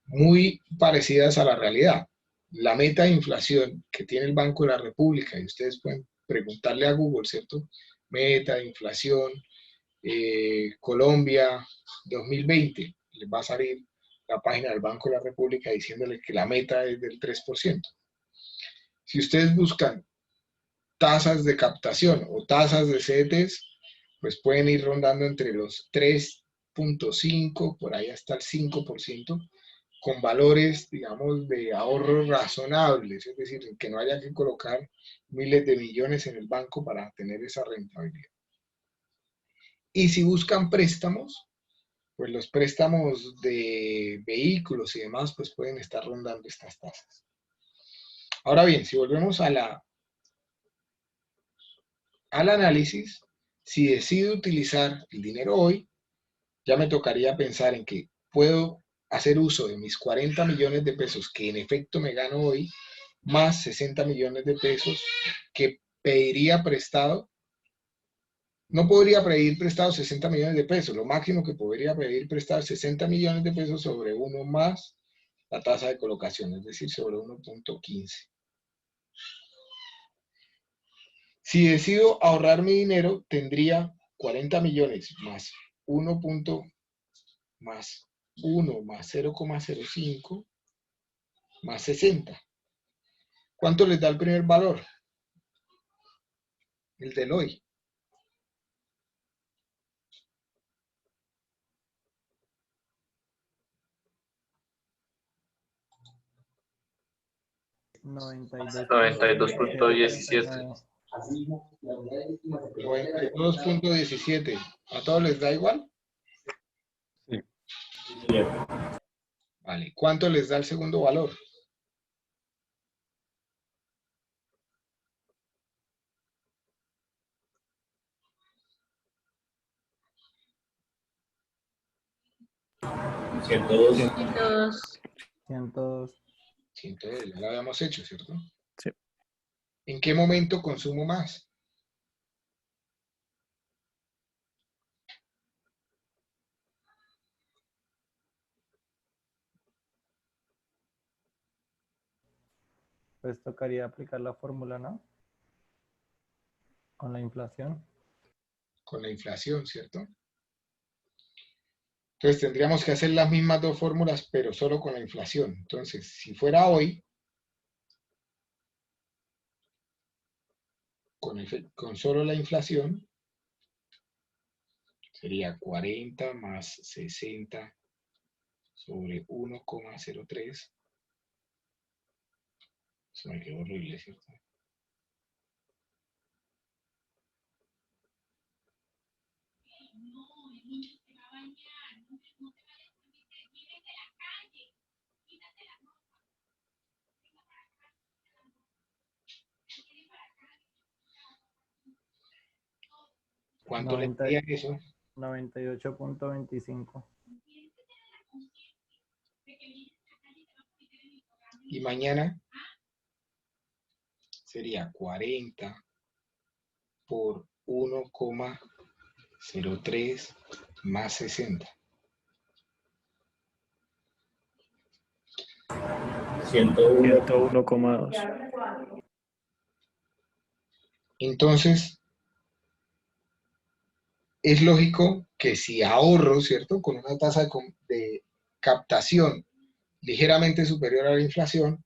muy parecidas a la realidad. La meta de inflación que tiene el Banco de la República, y ustedes pueden preguntarle a Google, ¿cierto? Meta de inflación, Colombia 2020, les va a salir la página del Banco de la República diciéndole que la meta es del 3%. Si ustedes buscan tasas de captación o tasas de CDTs, pues pueden ir rondando entre los 3.5, por ahí hasta el 5%, con valores, digamos, de ahorro razonables, es decir, que no haya que colocar miles de millones en el banco para tener esa rentabilidad. Y si buscan préstamos, pues los préstamos de vehículos y demás, pues pueden estar rondando estas tasas. Ahora bien, si volvemos al análisis, si decido utilizar el dinero hoy, ya me tocaría pensar en que puedo hacer uso de mis 40 millones de pesos que en efecto me gano hoy, más 60 millones de pesos que pediría prestado. No podría pedir prestado 60 millones de pesos, lo máximo que podría pedir prestado es 60 millones de pesos sobre uno más la tasa de colocación, es decir, sobre 1.15. Si decido ahorrar mi dinero, tendría 40 millones más 1 más 1 más 0,05 más 60. ¿Cuánto les da el primer valor? El del hoy. $92.17. 92.17. ¿A todos les da igual? Sí. Vale. ¿Cuánto les da el segundo valor? $102. 102. 102, ya lo habíamos hecho, ¿cierto? Sí. ¿En qué momento consumo más? Pues tocaría aplicar la fórmula, ¿no? Con la inflación. Con la inflación, ¿cierto? Entonces tendríamos que hacer las mismas dos fórmulas, pero solo con la inflación. Entonces, si fuera hoy, con solo la inflación, sería 40 más 60 sobre 1,03. Eso me quedó horrible, ¿cierto? ¿Cuánto le daría eso? 98.25. Y mañana sería 40 por 1,03 más 60. 101,2. Entonces, es lógico que si ahorro, ¿cierto? Con una tasa de captación ligeramente superior a la inflación,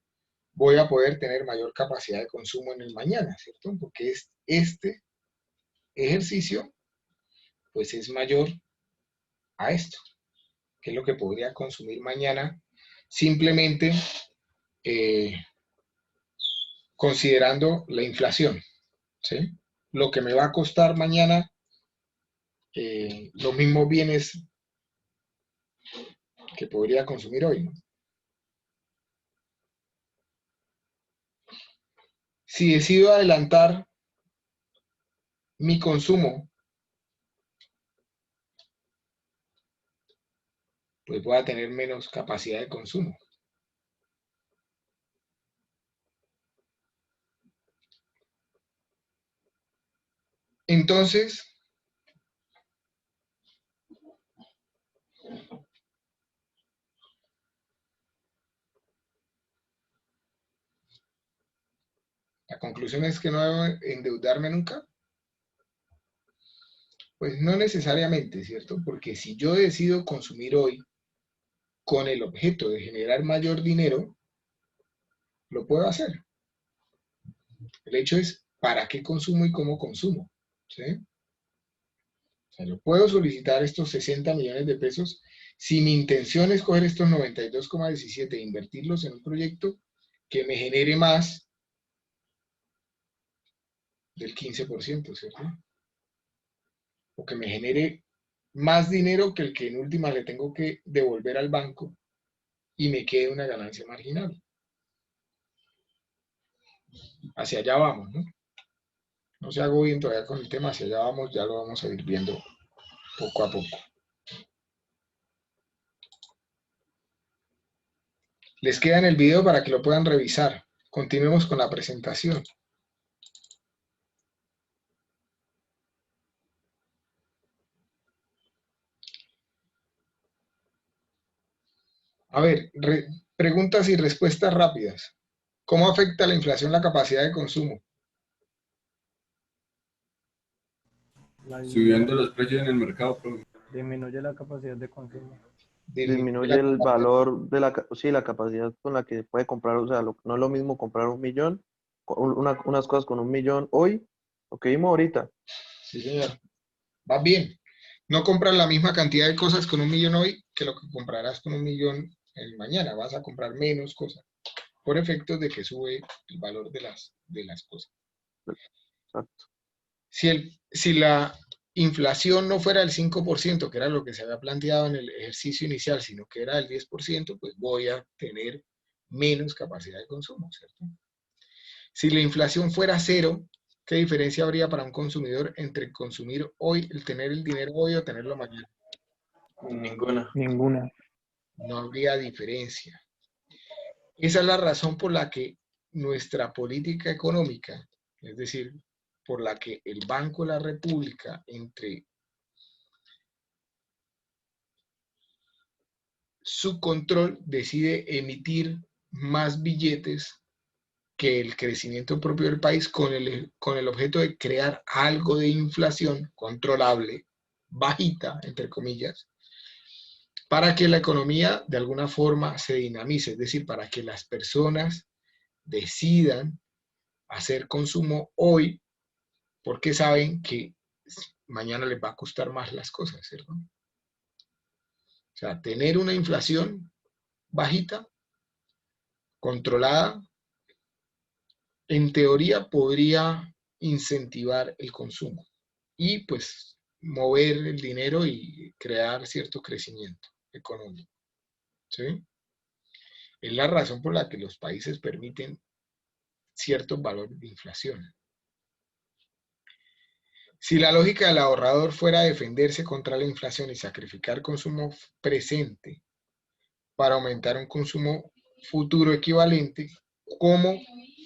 voy a poder tener mayor capacidad de consumo en el mañana, ¿cierto? Porque este ejercicio, pues es mayor a esto, que es lo que podría consumir mañana, simplemente considerando la inflación, ¿sí? Lo que me va a costar mañana los mismos bienes que podría consumir hoy, ¿no? Si decido adelantar mi consumo, pues voy a tener menos capacidad de consumo. Entonces, la conclusión es que no debo endeudarme nunca. Pues no necesariamente, ¿cierto? Porque si yo decido consumir hoy con el objeto de generar mayor dinero, lo puedo hacer. El hecho es para qué consumo y cómo consumo, ¿sí? O sea, yo puedo solicitar estos 60 millones de pesos si mi intención es coger estos 92,17 e invertirlos en un proyecto que me genere más del 15%, ¿cierto? O que me genere más dinero que el que en última le tengo que devolver al banco y me quede una ganancia marginal. Hacia allá vamos, ¿no? No se hago bien todavía con el tema, hacia allá vamos, ya lo vamos a ir viendo poco a poco. Les queda en el video para que lo puedan revisar. Continuemos con la presentación. A ver, preguntas y respuestas rápidas. ¿Cómo afecta la inflación la capacidad de consumo? Subiendo los precios en el mercado, profe. Disminuye la capacidad de consumo. Disminuye el valor de la capacidad con la que puede comprar, o sea, no es lo mismo comprar 1 millón, unas cosas con 1 millón hoy, lo que vimos ahorita. Sí, señor. Va bien. No compras la misma cantidad de cosas con 1 millón hoy que lo que comprarás con 1 millón el mañana. Vas a comprar menos cosas por efectos de que sube el valor de las cosas. Exacto. Si la inflación no fuera del 5%, que era lo que se había planteado en el ejercicio inicial, sino que era del 10%, pues voy a tener menos capacidad de consumo, ¿cierto? Si la inflación fuera cero, ¿qué diferencia habría para un consumidor entre consumir hoy, el tener el dinero hoy o tenerlo mañana? Ninguna. Ninguna. No habría diferencia. Esa es la razón por la que nuestra política económica, es decir, por la que el Banco de la República, entre su control, decide emitir más billetes que el crecimiento propio del país con el objeto de crear algo de inflación controlable, bajita, entre comillas, para que la economía de alguna forma se dinamice, es decir, para que las personas decidan hacer consumo hoy porque saben que mañana les va a costar más las cosas, ¿cierto? O sea, tener una inflación bajita, controlada, en teoría podría incentivar el consumo y pues mover el dinero y crear cierto crecimiento económico, ¿sí? Es la razón por la que los países permiten ciertos valores de inflación. Si la lógica del ahorrador fuera defenderse contra la inflación y sacrificar consumo presente para aumentar un consumo futuro equivalente,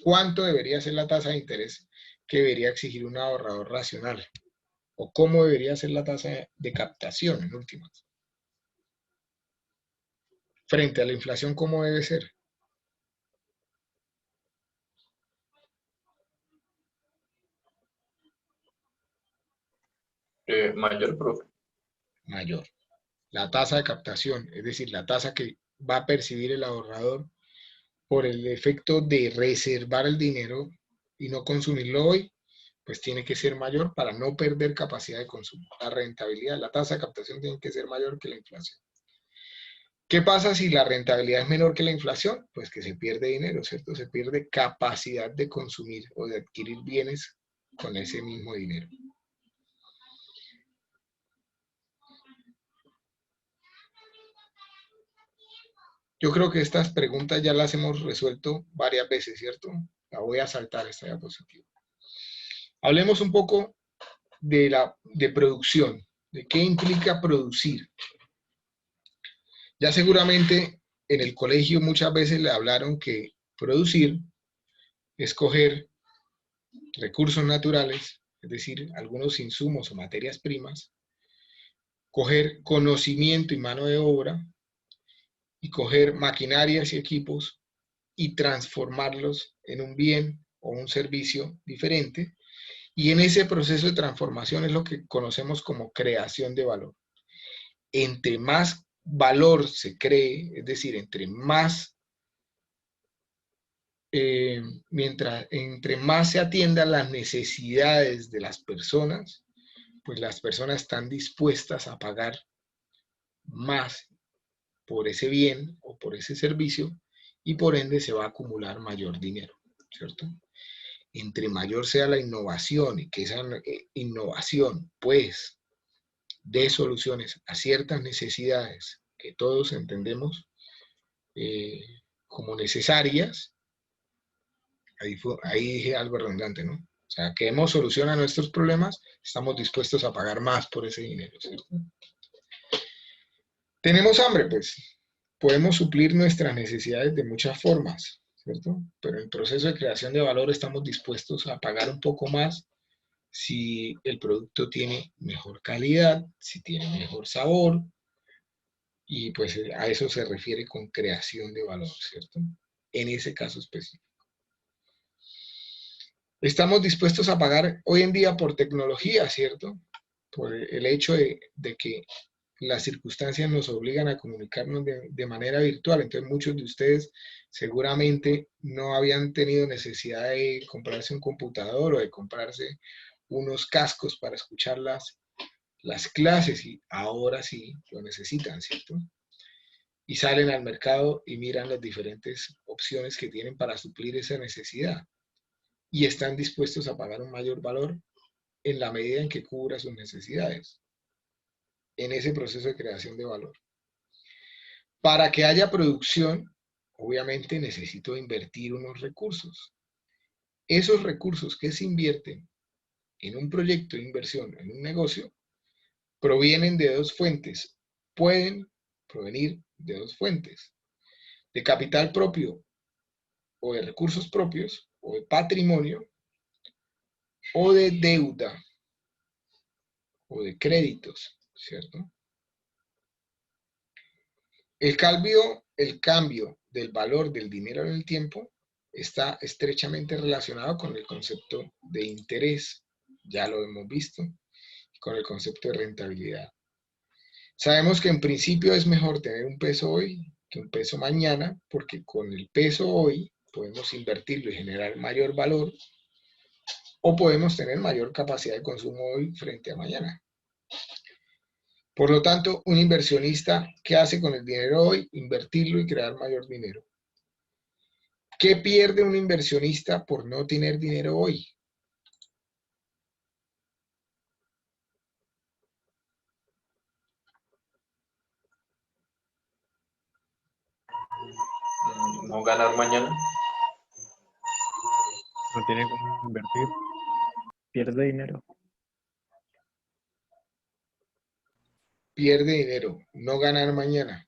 ¿cuánto debería ser la tasa de interés que debería exigir un ahorrador racional? ¿O cómo debería ser la tasa de captación, en últimas? Frente a la inflación, ¿cómo debe ser? Mayor, profe. Mayor. La tasa de captación, es decir, la tasa que va a percibir el ahorrador por el efecto de reservar el dinero y no consumirlo hoy, pues tiene que ser mayor para no perder capacidad de consumo. La rentabilidad, la tasa de captación tiene que ser mayor que la inflación. ¿Qué pasa si la rentabilidad es menor que la inflación? Pues que se pierde dinero, ¿cierto? Se pierde capacidad de consumir o de adquirir bienes con ese mismo dinero. Yo creo que estas preguntas ya las hemos resuelto varias veces, ¿cierto? La voy a saltar esta diapositiva. Hablemos un poco de producción, de qué implica producir. Ya seguramente en el colegio muchas veces le hablaron que producir es coger recursos naturales es decir, algunos insumos o materias primas, coger conocimiento y mano de obra, y coger maquinarias y equipos y transformarlos en un bien o un servicio diferente. Y en ese proceso de transformación es lo que conocemos como creación de valor. Entre más valor se cree, es decir, entre más se atiendan las necesidades de las personas, pues las personas están dispuestas a pagar más por ese bien o por ese servicio y por ende se va a acumular mayor dinero, ¿cierto? Entre mayor sea la innovación y que esa innovación pues dé soluciones a ciertas necesidades que todos entendemos como necesarias, ahí dije algo redundante, ¿no? O sea, que hemos solución a nuestros problemas, estamos dispuestos a pagar más por ese dinero, ¿cierto? Tenemos hambre, pues podemos suplir nuestras necesidades de muchas formas, ¿cierto? Pero en el proceso de creación de valor estamos dispuestos a pagar un poco más si el producto tiene mejor calidad, si tiene mejor sabor, y pues a eso se refiere con creación de valor, ¿cierto? En ese caso específico. Estamos dispuestos a pagar hoy en día por tecnología, ¿cierto? Por el hecho de que las circunstancias nos obligan a comunicarnos de manera virtual. Entonces muchos de ustedes seguramente no habían tenido necesidad de comprarse un computador o de comprarse unos cascos para escuchar las clases y ahora sí lo necesitan, ¿cierto? Y salen al mercado y miran las diferentes opciones que tienen para suplir esa necesidad y están dispuestos a pagar un mayor valor en la medida en que cubra sus necesidades en ese proceso de creación de valor. Para que haya producción, obviamente necesito invertir unos recursos. Esos recursos que se invierten en un proyecto de inversión, en un negocio, provienen de dos fuentes. Pueden provenir de dos fuentes. De capital propio o de recursos propios o de patrimonio o de deuda o de créditos, ¿cierto? El cambio del valor del dinero en el tiempo está estrechamente relacionado con el concepto de interés, ya lo hemos visto, con el concepto de rentabilidad. Sabemos que en principio es mejor tener un peso hoy que un peso mañana, porque con el peso hoy podemos invertirlo y generar mayor valor, o podemos tener mayor capacidad de consumo hoy frente a mañana. Por lo tanto, un inversionista, ¿qué hace con el dinero hoy? Invertirlo y crear mayor dinero. ¿Qué pierde un inversionista por no tener dinero hoy? No ganar mañana. No tiene cómo invertir. Pierde dinero. Pierde dinero, no ganar mañana.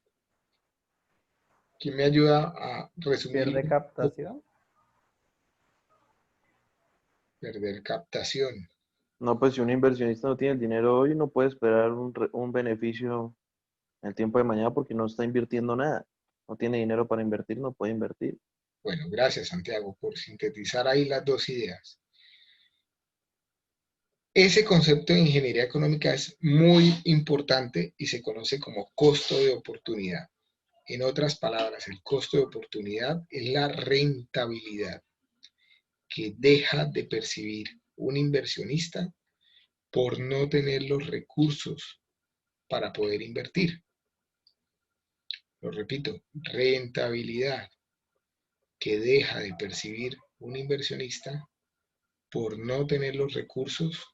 ¿Quién me ayuda a resumir? Pierde captación. Perder captación. No, pues si un inversionista no tiene el dinero hoy, no puede esperar un beneficio en el tiempo de mañana porque no está invirtiendo nada. No tiene dinero para invertir, no puede invertir. Bueno, gracias Santiago por sintetizar ahí las dos ideas. Ese concepto de ingeniería económica es muy importante y se conoce como costo de oportunidad. En otras palabras, el costo de oportunidad es la rentabilidad que deja de percibir un inversionista por no tener los recursos para poder invertir. Lo repito, rentabilidad que deja de percibir un inversionista por no tener los recursos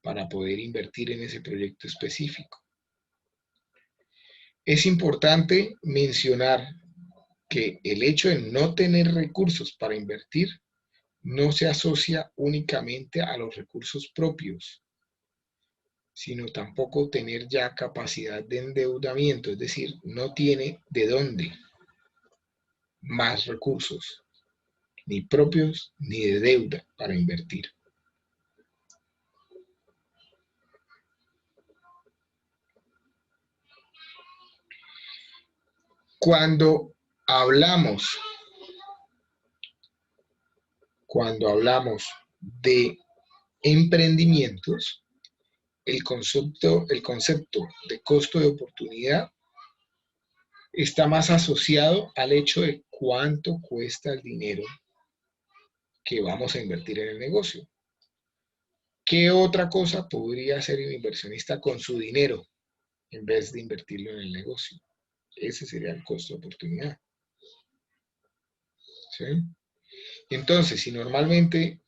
para poder invertir en ese proyecto específico. Es importante mencionar que el hecho de no tener recursos para invertir no se asocia únicamente a los recursos propios, sino tampoco tener ya capacidad de endeudamiento, es decir, no tiene de dónde más recursos, ni propios ni de deuda para invertir. Cuando hablamos de emprendimientos, el concepto de costo de oportunidad está más asociado al hecho de cuánto cuesta el dinero que vamos a invertir en el negocio. ¿Qué otra cosa podría hacer un inversionista con su dinero en vez de invertirlo en el negocio? Ese sería el costo de oportunidad. ¿Sí? Entonces, si normalmente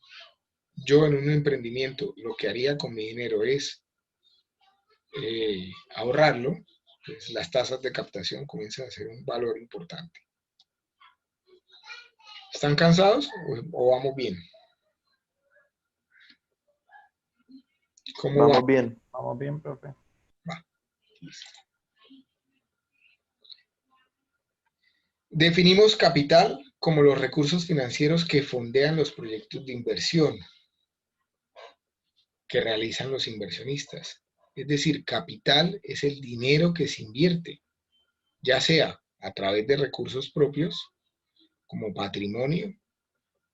yo en un emprendimiento lo que haría con mi dinero es ahorrarlo, pues las tasas de captación comienzan a ser un valor importante. ¿Están cansados o vamos bien? ¿Cómo Vamos va? bien. Vamos bien, profe. Va. Definimos capital como los recursos financieros que fondean los proyectos de inversión que realizan los inversionistas. Es decir, capital es el dinero que se invierte, ya sea a través de recursos propios, como patrimonio,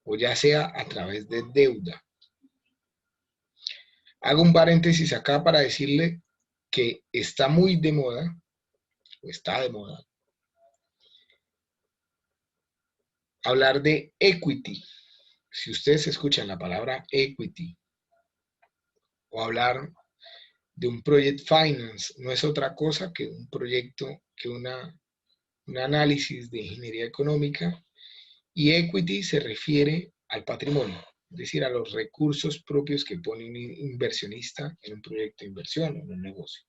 o ya sea a través de deuda. Hago un paréntesis acá para decirle que está muy de moda, o está de moda, hablar de equity. Si ustedes escuchan la palabra equity, o hablar de un project finance, no es otra cosa que un proyecto, que un análisis de ingeniería económica, y equity se refiere al patrimonio, es decir, a los recursos propios que pone un inversionista en un proyecto de inversión o en un negocio.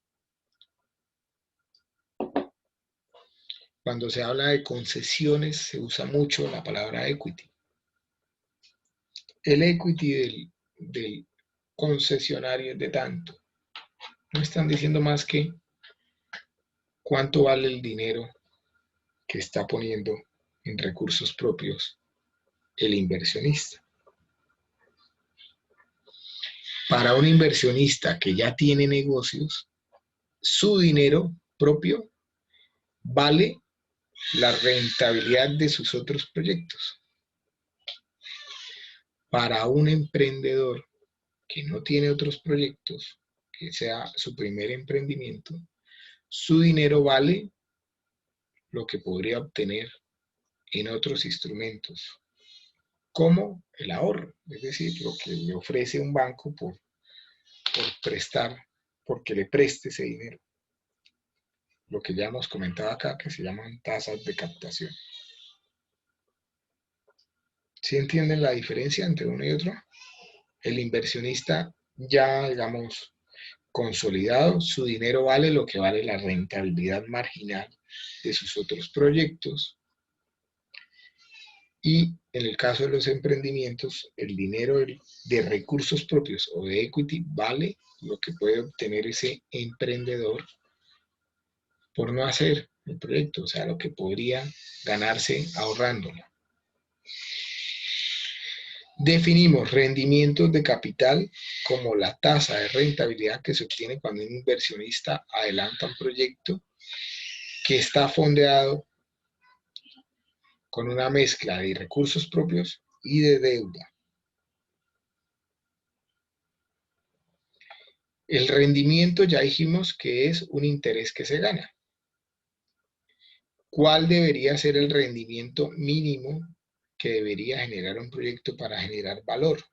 Cuando se habla de concesiones se usa mucho la palabra equity. El equity del concesionario es de tanto. No están diciendo más que cuánto vale el dinero que está poniendo en recursos propios el inversionista. Para un inversionista que ya tiene negocios, su dinero propio vale la rentabilidad de sus otros proyectos. Para un emprendedor que no tiene otros proyectos, que sea su primer emprendimiento, su dinero vale lo que podría obtener en otros instrumentos, como el ahorro, es decir, lo que le ofrece un banco por prestar, porque le preste ese dinero. Lo que ya hemos comentado acá, que se llaman tasas de captación. ¿Sí entienden la diferencia entre uno y otro? El inversionista ya, digamos, consolidado, su dinero vale lo que vale la rentabilidad marginal de sus otros proyectos. Y en el caso de los emprendimientos, el dinero de recursos propios o de equity vale lo que puede obtener ese emprendedor por no hacer el proyecto, o sea, lo que podría ganarse ahorrándolo. Definimos rendimientos de capital como la tasa de rentabilidad que se obtiene cuando un inversionista adelanta un proyecto que está fondeado con una mezcla de recursos propios y de deuda. El rendimiento ya dijimos que es un interés que se gana. ¿Cuál debería ser el rendimiento mínimo que debería generar un proyecto para generar valor?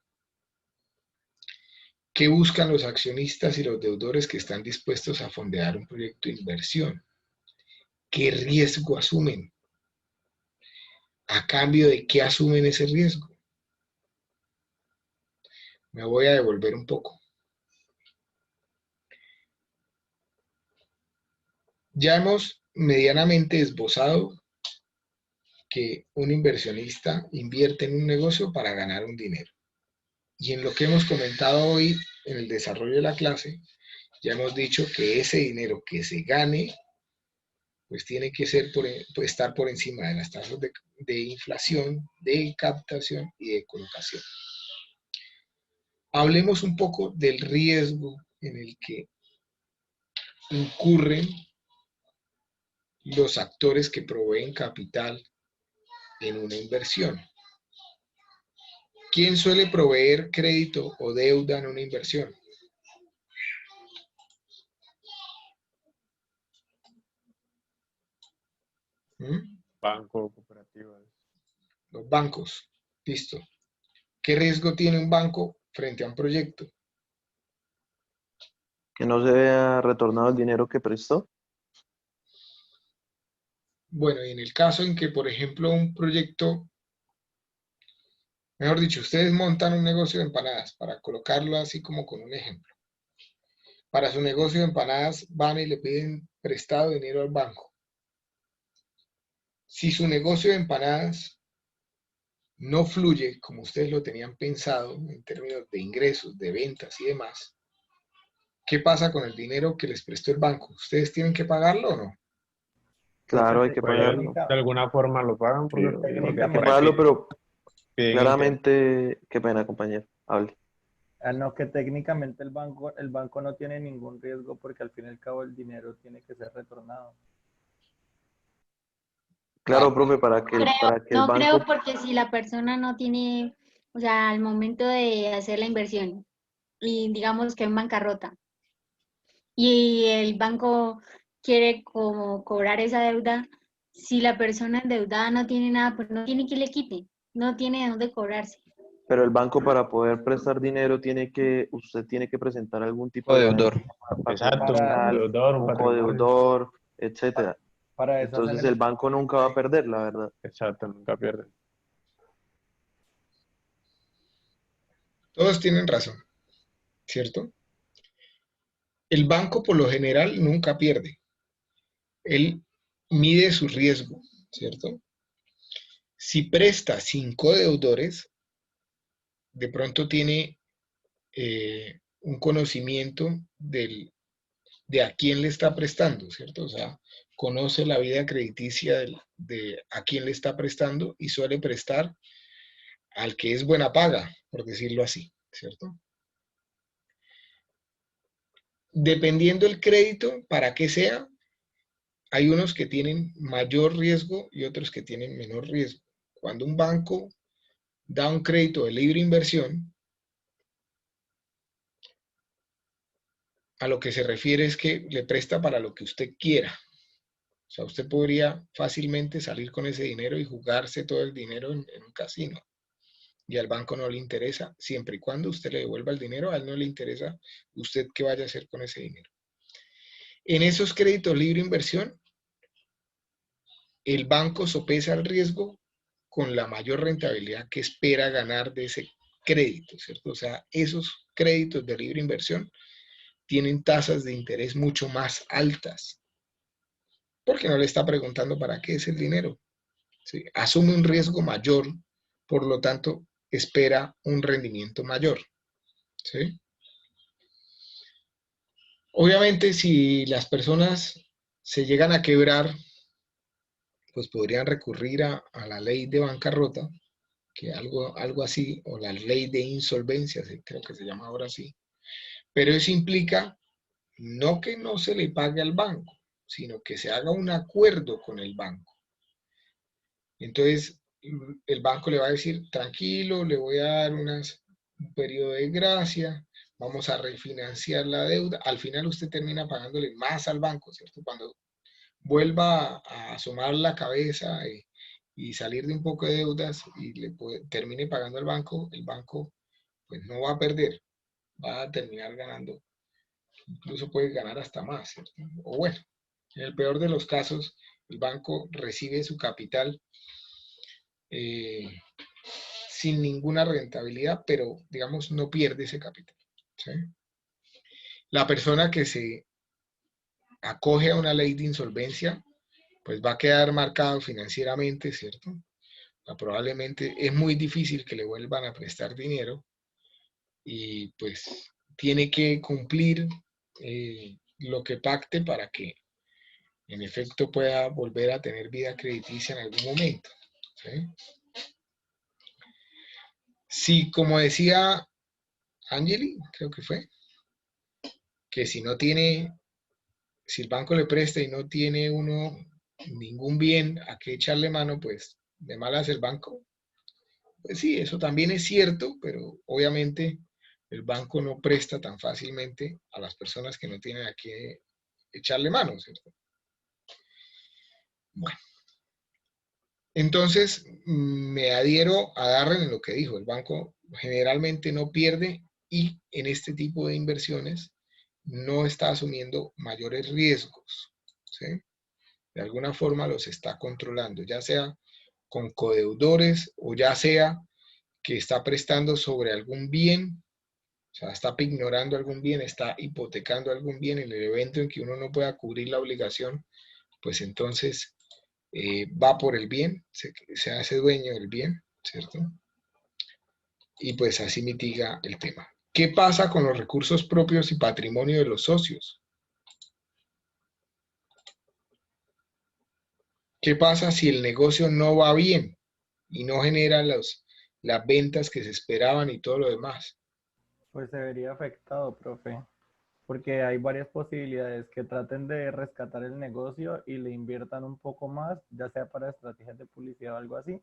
¿Qué buscan los accionistas y los deudores que están dispuestos a fondear un proyecto de inversión? ¿Qué riesgo asumen? ¿A cambio de qué asumen ese riesgo? Me voy a devolver un poco. Ya hemos medianamente esbozado que un inversionista invierte en un negocio para ganar un dinero. Y en lo que hemos comentado hoy en el desarrollo de la clase, ya hemos dicho que ese dinero que se gane, pues tiene que ser estar por encima de las tasas de inflación, de captación y de colocación. Hablemos un poco del riesgo en el que incurren los actores que proveen capital en una inversión. ¿Quién suele proveer crédito o deuda en una inversión? Banco, cooperativas. Los bancos. Listo. ¿Qué riesgo tiene un banco frente a un proyecto? Que no se vea retornado el dinero que prestó. Bueno, y en el caso en que, por ejemplo, un proyecto, mejor dicho, ustedes montan un negocio de empanadas, para colocarlo así como con un ejemplo. Para su negocio de empanadas van y le piden prestado dinero al banco. Si su negocio de empanadas no fluye como ustedes lo tenían pensado en términos de ingresos, de ventas y demás, ¿qué pasa con el dinero que les prestó el banco? ¿Ustedes tienen que pagarlo o no? Claro, hay que Pues, pagarlo. de alguna forma lo pagan porque Sí, porque Hay que por ahí pagarlo, pero piden claramente, qué pena, compañero, hable. No, que técnicamente el banco no tiene ningún riesgo porque al fin y al cabo el dinero tiene que ser retornado. Claro, profe, para que el No creo banco, porque si la persona no tiene, o sea, al momento de hacer la inversión y digamos que en bancarrota y el banco quiere como cobrar esa deuda, si la persona endeudada no tiene nada, pues no tiene quien le quite, no tiene de dónde cobrarse. pero el banco para poder prestar dinero usted tiene que presentar algún tipo O de deudor. garantía para exacto, un capital, deudor, un un patrimonio. codeudor, etcétera. Para eso hacen Entonces el banco nunca va a perder, la verdad. Exacto, nunca pierden. Todos tienen razón, ¿cierto? El banco por lo general nunca pierde. Él mide su riesgo, ¿cierto? Si presta sin codeudores, de pronto tiene un conocimiento de a quién le está prestando, ¿cierto? O sea, conoce la vida crediticia de a quién le está prestando y suele prestar al que es buena paga, por decirlo así, ¿cierto? Dependiendo el crédito, para qué sea, hay unos que tienen mayor riesgo y otros que tienen menor riesgo. Cuando un banco da un crédito de libre inversión, a lo que se refiere es que le presta para lo que usted quiera. O sea, usted podría fácilmente salir con ese dinero y jugarse todo el dinero en un casino. Y al banco no le interesa, siempre y cuando usted le devuelva el dinero, a él no le interesa usted qué vaya a hacer con ese dinero. En esos créditos libre inversión, el banco sopesa el riesgo con la mayor rentabilidad que espera ganar de ese crédito, ¿cierto? O sea, esos créditos de libre inversión tienen tasas de interés mucho más altas, porque no le está preguntando para qué es el dinero. ¿Sí? Asume un riesgo mayor, por lo tanto, espera un rendimiento mayor. ¿Sí? Obviamente, si las personas se llegan a quebrar, pues podrían recurrir a la ley de bancarrota, que algo así, o la ley de insolvencia, creo que se llama ahora así. Pero eso implica no que no se le pague al banco, sino que se haga un acuerdo con el banco. Entonces, el banco le va a decir, tranquilo, le voy a dar un periodo de gracia, vamos a refinanciar la deuda. Al final usted termina pagándole más al banco, ¿cierto? Cuando vuelva a asomar la cabeza y salir de un poco de deudas y termine pagando al banco, el banco pues no va a perder, va a terminar ganando. Incluso puede ganar hasta más, ¿cierto? O bueno, en el peor de los casos, el banco recibe su capital sin ninguna rentabilidad, pero digamos no pierde ese capital. ¿Sí? La persona que se acoge a una ley de insolvencia, pues va a quedar marcado financieramente, ¿cierto? Probablemente es muy difícil que le vuelvan a prestar dinero y pues tiene que cumplir lo que pacte para que en efecto pueda volver a tener vida crediticia en algún momento. ¿Sí? Sí, como decía Angeli, creo que fue, que si el banco le presta y no tiene uno ningún bien a qué echarle mano, pues de malas el banco. Pues sí, eso también es cierto, pero obviamente el banco no presta tan fácilmente a las personas que no tienen a qué echarle mano, ¿cierto? Bueno, entonces me adhiero a Darren en lo que dijo. El banco generalmente no pierde y en este tipo de inversiones no está asumiendo mayores riesgos, ¿sí? De alguna forma los está controlando, ya sea con codeudores o ya sea que está prestando sobre algún bien, o sea, está ignorando algún bien, está hipotecando algún bien. En el evento en que uno no pueda cubrir la obligación, pues entonces va por el bien, se hace dueño del bien, ¿cierto? Y pues así mitiga el tema. ¿Qué pasa con los recursos propios y patrimonio de los socios? ¿Qué pasa si el negocio no va bien y no genera las ventas que se esperaban y todo lo demás? Pues se vería afectado, profe, porque hay varias posibilidades que traten de rescatar el negocio y le inviertan un poco más, ya sea para estrategias de publicidad o algo así,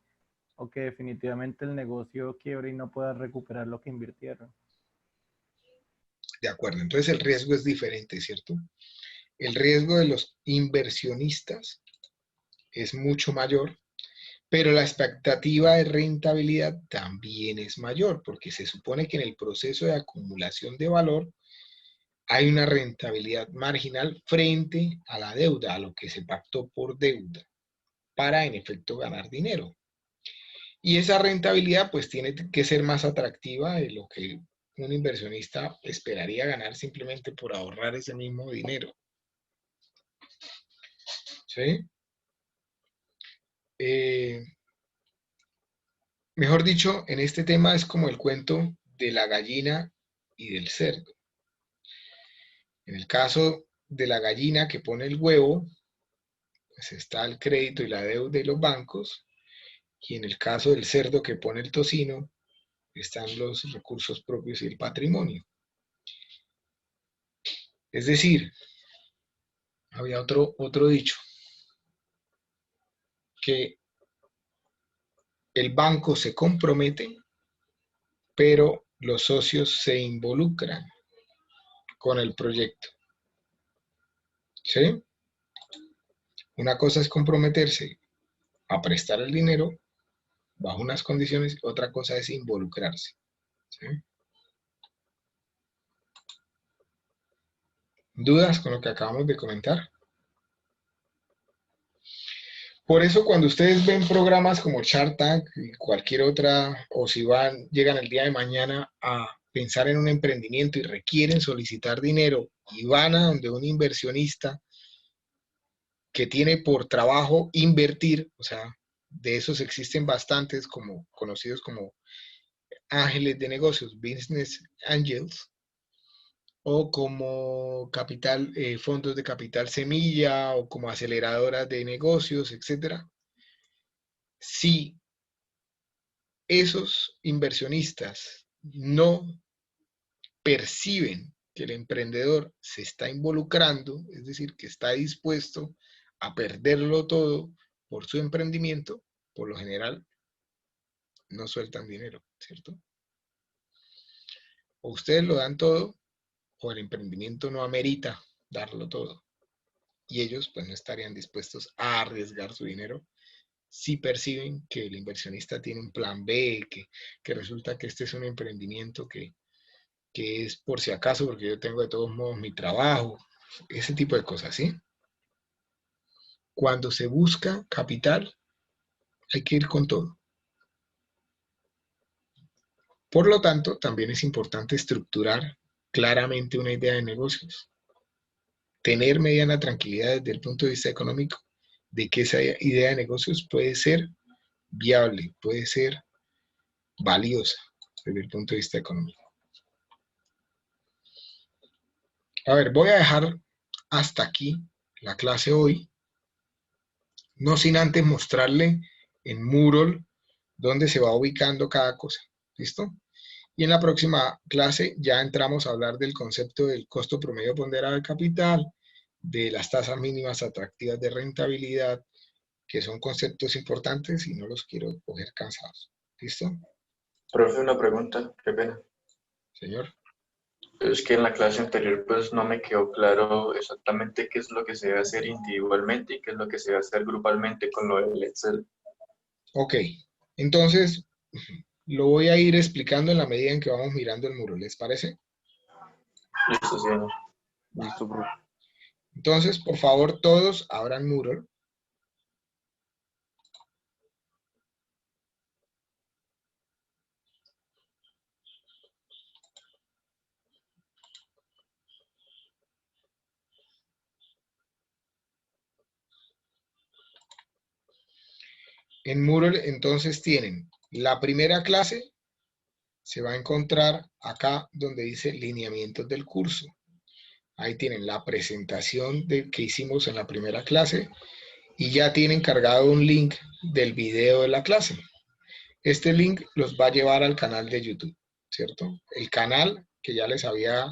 o que definitivamente el negocio quiebre y no pueda recuperar lo que invirtieron. De acuerdo, entonces el riesgo es diferente, ¿cierto? El riesgo de los inversionistas es mucho mayor, pero la expectativa de rentabilidad también es mayor, porque se supone que en el proceso de acumulación de valor hay una rentabilidad marginal frente a la deuda, a lo que se pactó por deuda, para en efecto ganar dinero. Y esa rentabilidad pues tiene que ser más atractiva de lo que un inversionista esperaría ganar simplemente por ahorrar ese mismo dinero. ¿Sí? Mejor dicho, en este tema es como el cuento de la gallina y del cerdo. En el caso de la gallina que pone el huevo, pues está el crédito y la deuda de los bancos, y en el caso del cerdo que pone el tocino, están los recursos propios y el patrimonio. Es decir, había otro dicho, que el banco se compromete, pero los socios se involucran con el proyecto. ¿Sí? Una cosa es comprometerse a prestar el dinero bajo unas condiciones, otra cosa es involucrarse. ¿Sí? ¿Dudas con lo que acabamos de comentar? Por eso cuando ustedes ven programas como Shark Tank y cualquier otra, o si llegan el día de mañana a pensar en un emprendimiento y requieren solicitar dinero y van a donde un inversionista que tiene por trabajo invertir, o sea, de esos existen bastantes como conocidos como ángeles de negocios, business angels, o como fondos de capital semilla, o como aceleradoras de negocios, etc. Si esos inversionistas no perciben que el emprendedor se está involucrando, es decir, que está dispuesto a perderlo todo por su emprendimiento, por lo general no sueltan dinero, ¿cierto? O ustedes lo dan todo, o el emprendimiento no amerita darlo todo. Y ellos pues no estarían dispuestos a arriesgar su dinero si perciben que el inversionista tiene un plan B, que resulta que este es un emprendimiento que es por si acaso, porque yo tengo de todos modos mi trabajo, ese tipo de cosas, ¿sí? Cuando se busca capital, hay que ir con todo. Por lo tanto, también es importante estructurar claramente una idea de negocios. Tener mediana tranquilidad desde el punto de vista económico de que esa idea de negocios puede ser viable, puede ser valiosa desde el punto de vista económico. A ver, voy a dejar hasta aquí la clase hoy, no sin antes mostrarle en Moodle dónde se va ubicando cada cosa. ¿Listo? Y en la próxima clase ya entramos a hablar del concepto del costo promedio ponderado del capital, de las tasas mínimas atractivas de rentabilidad, que son conceptos importantes y no los quiero coger cansados. ¿Listo? Profe, una pregunta, qué pena. Señor. Es que en la clase anterior pues no me quedó claro exactamente qué es lo que se debe hacer individualmente y qué es lo que se debe hacer grupalmente con lo del Excel. Ok, entonces lo voy a ir explicando en la medida en que vamos mirando el muro, ¿les parece? Listo, señor. Listo, profe. Entonces, por favor, todos abran Moodle. En Moodle, entonces, tienen la primera clase, se va a encontrar acá donde dice lineamientos del curso. Ahí tienen la presentación que hicimos en la primera clase y ya tienen cargado un link del video de la clase. Este link los va a llevar al canal de YouTube, ¿cierto? El canal que ya les había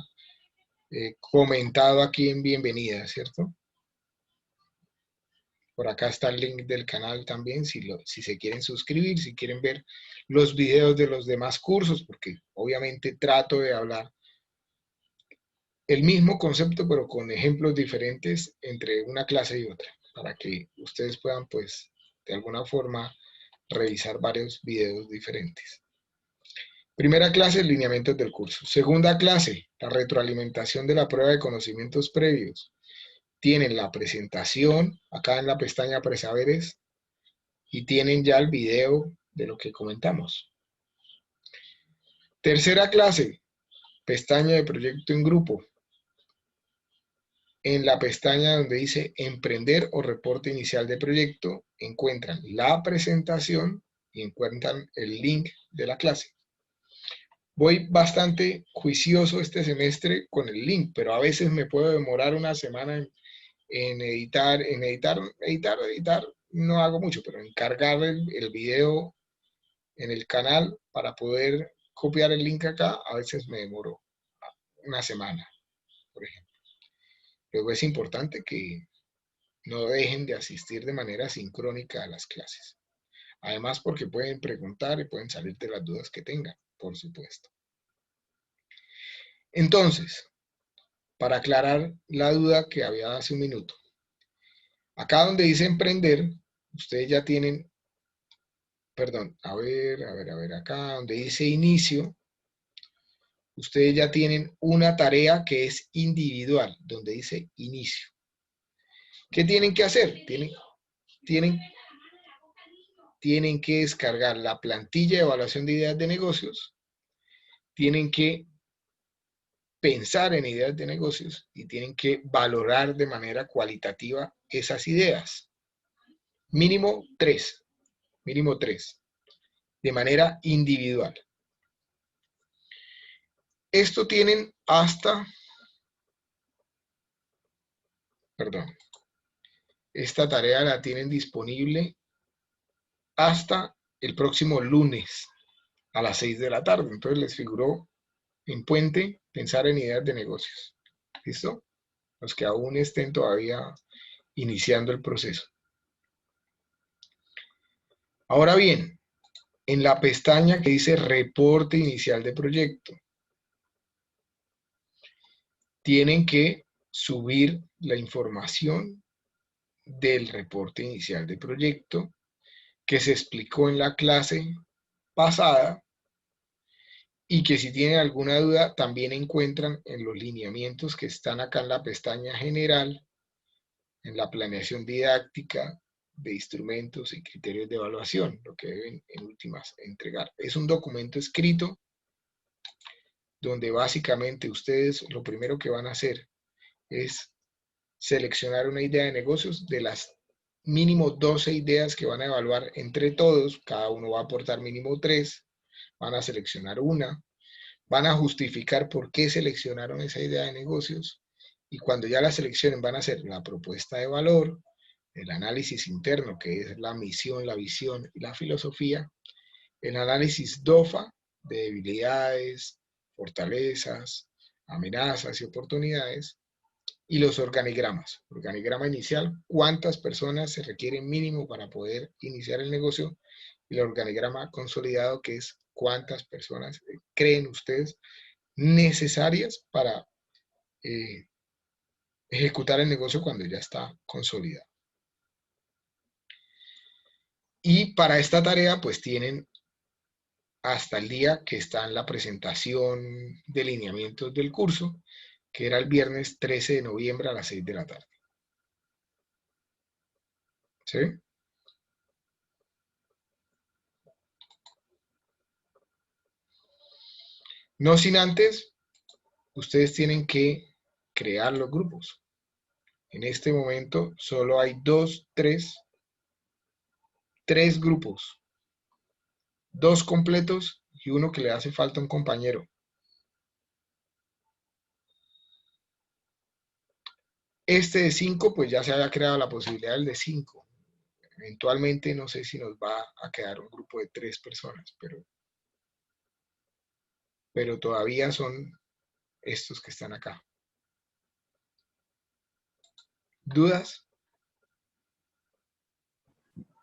comentado aquí en bienvenida, ¿cierto? Por acá está el link del canal también, si se quieren suscribir, si quieren ver los videos de los demás cursos, porque obviamente trato de hablar el mismo concepto, pero con ejemplos diferentes entre una clase y otra, para que ustedes puedan, pues, de alguna forma, revisar varios videos diferentes. Primera clase, lineamientos del curso. Segunda clase, la retroalimentación de la prueba de conocimientos previos. Tienen la presentación acá en la pestaña Presaberes y tienen ya el video de lo que comentamos. Tercera clase, pestaña de proyecto en grupo. En la pestaña donde dice emprender o reporte inicial de proyecto, encuentran la presentación y encuentran el link de la clase. Voy bastante juicioso este semestre con el link, pero a veces me puedo demorar una semana en editar, no hago mucho, pero en cargar el video en el canal para poder copiar el link acá, a veces me demoro una semana, por ejemplo. Luego es importante que no dejen de asistir de manera sincrónica a las clases. Además, porque pueden preguntar y pueden salir de las dudas que tengan, por supuesto. Entonces, para aclarar la duda que había hace un minuto, acá donde dice emprender, ustedes ya tienen, perdón, a ver, acá donde dice inicio, ustedes ya tienen una tarea que es individual, donde dice inicio. ¿Qué tienen que hacer? Tienen que descargar la plantilla de evaluación de ideas de negocios, tienen que pensar en ideas de negocios y tienen que valorar de manera cualitativa esas ideas. Mínimo 3, de manera individual. Esto tienen hasta, esta tarea la tienen disponible hasta el próximo lunes a las 6 de la tarde. Entonces les figuró en puente pensar en ideas de negocios. ¿Listo? Los que aún estén todavía iniciando el proceso. Ahora bien, en la pestaña que dice reporte inicial de proyecto, tienen que subir la información del reporte inicial de proyecto que se explicó en la clase pasada y que si tienen alguna duda también encuentran en los lineamientos que están acá en la pestaña general, en la planeación didáctica de instrumentos y criterios de evaluación, lo que deben en últimas entregar. Es un documento escrito donde básicamente ustedes lo primero que van a hacer es seleccionar una idea de negocios de las mínimo 12 ideas que van a evaluar entre todos, cada uno va a aportar mínimo 3, van a seleccionar una, van a justificar por qué seleccionaron esa idea de negocios y cuando ya la seleccionen van a hacer la propuesta de valor, el análisis interno que es la misión, la visión y la filosofía, el análisis DOFA de debilidades, fortalezas, amenazas y oportunidades Y los organigramas. Organigrama inicial, cuántas personas se requieren mínimo para poder iniciar el negocio. Y el organigrama consolidado, que es cuántas personas creen ustedes necesarias para ejecutar el negocio cuando ya está consolidado. Y para esta tarea, pues tienen hasta el día que está en la presentación de lineamientos del curso, que era el viernes 13 de noviembre a las 6 de la tarde. ¿Sí? No sin antes, ustedes tienen que crear los grupos. En este momento solo hay tres grupos. 2 completos y uno que le hace falta a un compañero. Este de 5, pues ya se había creado la posibilidad del de 5. Eventualmente no sé si nos va a quedar un grupo de 3 personas, pero todavía son estos que están acá. ¿Dudas?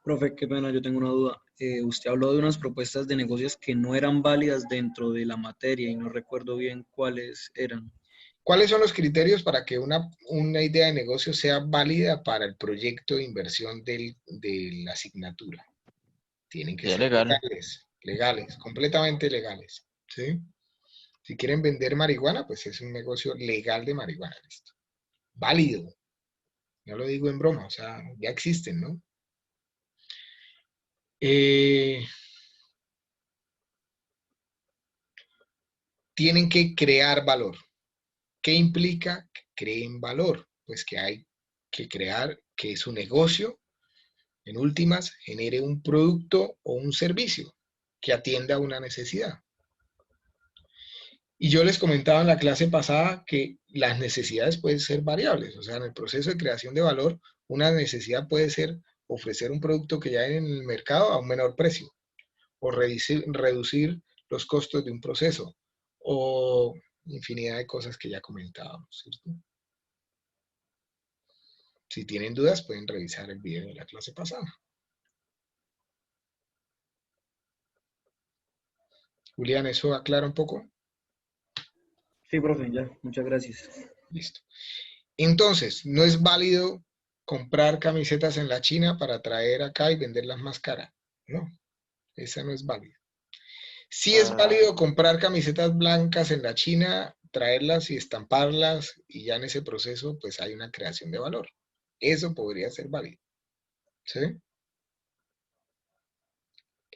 Profe, qué pena, yo tengo una duda. Usted habló de unas propuestas de negocios que no eran válidas dentro de la materia y no recuerdo bien cuáles eran. ¿Cuáles son los criterios para que una idea de negocio sea válida para el proyecto de inversión de la asignatura? Tienen que ser legales, completamente legales. ¿Sí? Si quieren vender marihuana, pues es un negocio legal de marihuana. ¿Listo? Válido. No lo digo en broma, o sea, ya existen, ¿no? Tienen que crear valor. ¿Qué implica que creen valor? Pues que hay que crear que su negocio, en últimas, genere un producto o un servicio que atienda a una necesidad. Y yo les comentaba en la clase pasada que las necesidades pueden ser variables. O sea, en el proceso de creación de valor, una necesidad puede ser ofrecer un producto que ya hay en el mercado a un menor precio, o reducir los costos de un proceso, o infinidad de cosas que ya comentábamos, ¿cierto? Si tienen dudas, pueden revisar el video de la clase pasada. Julián, ¿eso aclara un poco? Sí, profe, ya, muchas gracias. Listo. Entonces, no es válido comprar camisetas en la China para traer acá y venderlas más caras. No, esa no es válida. Sí es válido comprar camisetas blancas en la China, traerlas y estamparlas, y ya en ese proceso pues hay una creación de valor. Eso podría ser válido. ¿Sí?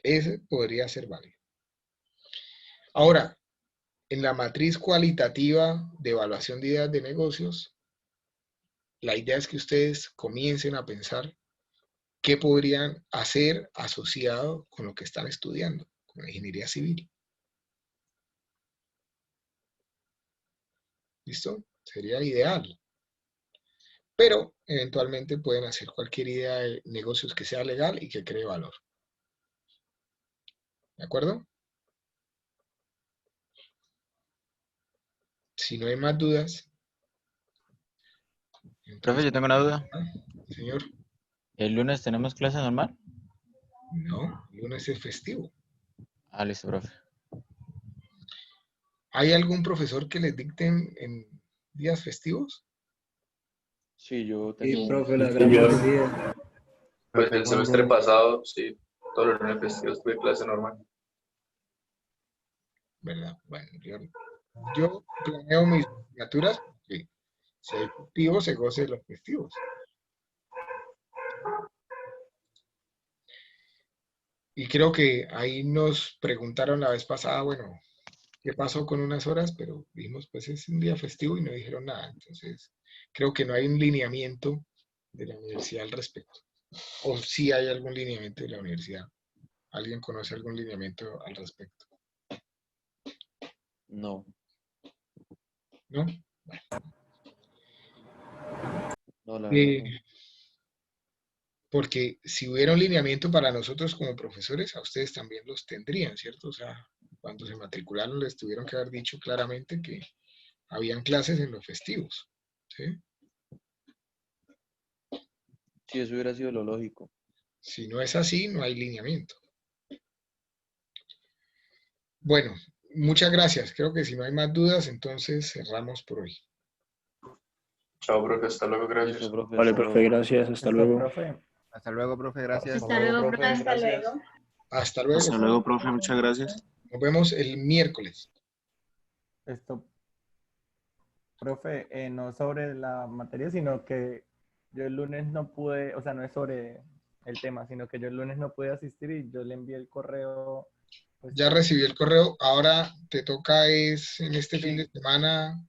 Ese podría ser válido. Ahora, en la matriz cualitativa de evaluación de ideas de negocios, la idea es que ustedes comiencen a pensar qué podrían hacer asociado con lo que están estudiando, con la ingeniería civil. ¿Listo? Sería ideal. Pero eventualmente pueden hacer cualquier idea de negocios que sea legal y que cree valor. ¿De acuerdo? Si no hay más dudas. Profe, yo tengo una duda. Señor. ¿El lunes tenemos clase normal? No, el lunes es festivo. Ah, listo, profe. ¿Hay algún profesor que les dicten en días festivos? Sí, yo tengo. Sí, Profe, la gran mayoría. Pues el semestre pasado, sí, todos los lunes festivos tuve clase normal. ¿Verdad? Bueno, yo planeo mis asignaturas porque si hay festivos, se goce de los festivos. Y creo que ahí nos preguntaron la vez pasada, bueno, ¿qué pasó con unas horas? Pero dijimos, pues es un día festivo y no dijeron nada. Entonces, creo que no hay un lineamiento de la universidad al respecto. O sí hay algún lineamiento de la universidad. ¿Alguien conoce algún lineamiento al respecto? No. ¿No? No, la verdad no. Porque si hubiera un lineamiento para nosotros como profesores, a ustedes también los tendrían, ¿cierto? O sea, cuando se matricularon les tuvieron que haber dicho claramente que habían clases en los festivos, ¿sí? Sí, eso hubiera sido lo lógico. Si no es así, no hay lineamiento. Bueno, muchas gracias. Creo que si no hay más dudas, entonces cerramos por hoy. Chao, profe, hasta luego, gracias. Listo, profe, Vale, hasta profe, luego. gracias. Hasta Listo, luego. profe. Hasta luego, profe, gracias. Hasta luego, profe. Hasta luego. Hasta luego. Hasta luego, profe, muchas gracias. Nos vemos el miércoles. Esto, profe, no sobre la materia, sino que yo el lunes no pude, o sea, no es sobre el tema, sino que yo el lunes no pude asistir y yo le envié el correo. Pues, Ya recibí el correo. Ahora te toca es en este fin sí. de semana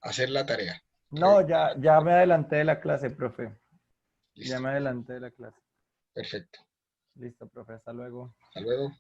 hacer la tarea. No, ya me adelanté de la clase, profe. Listo. Ya me adelanté de la clase. Perfecto. Listo, profe, hasta luego. Hasta luego.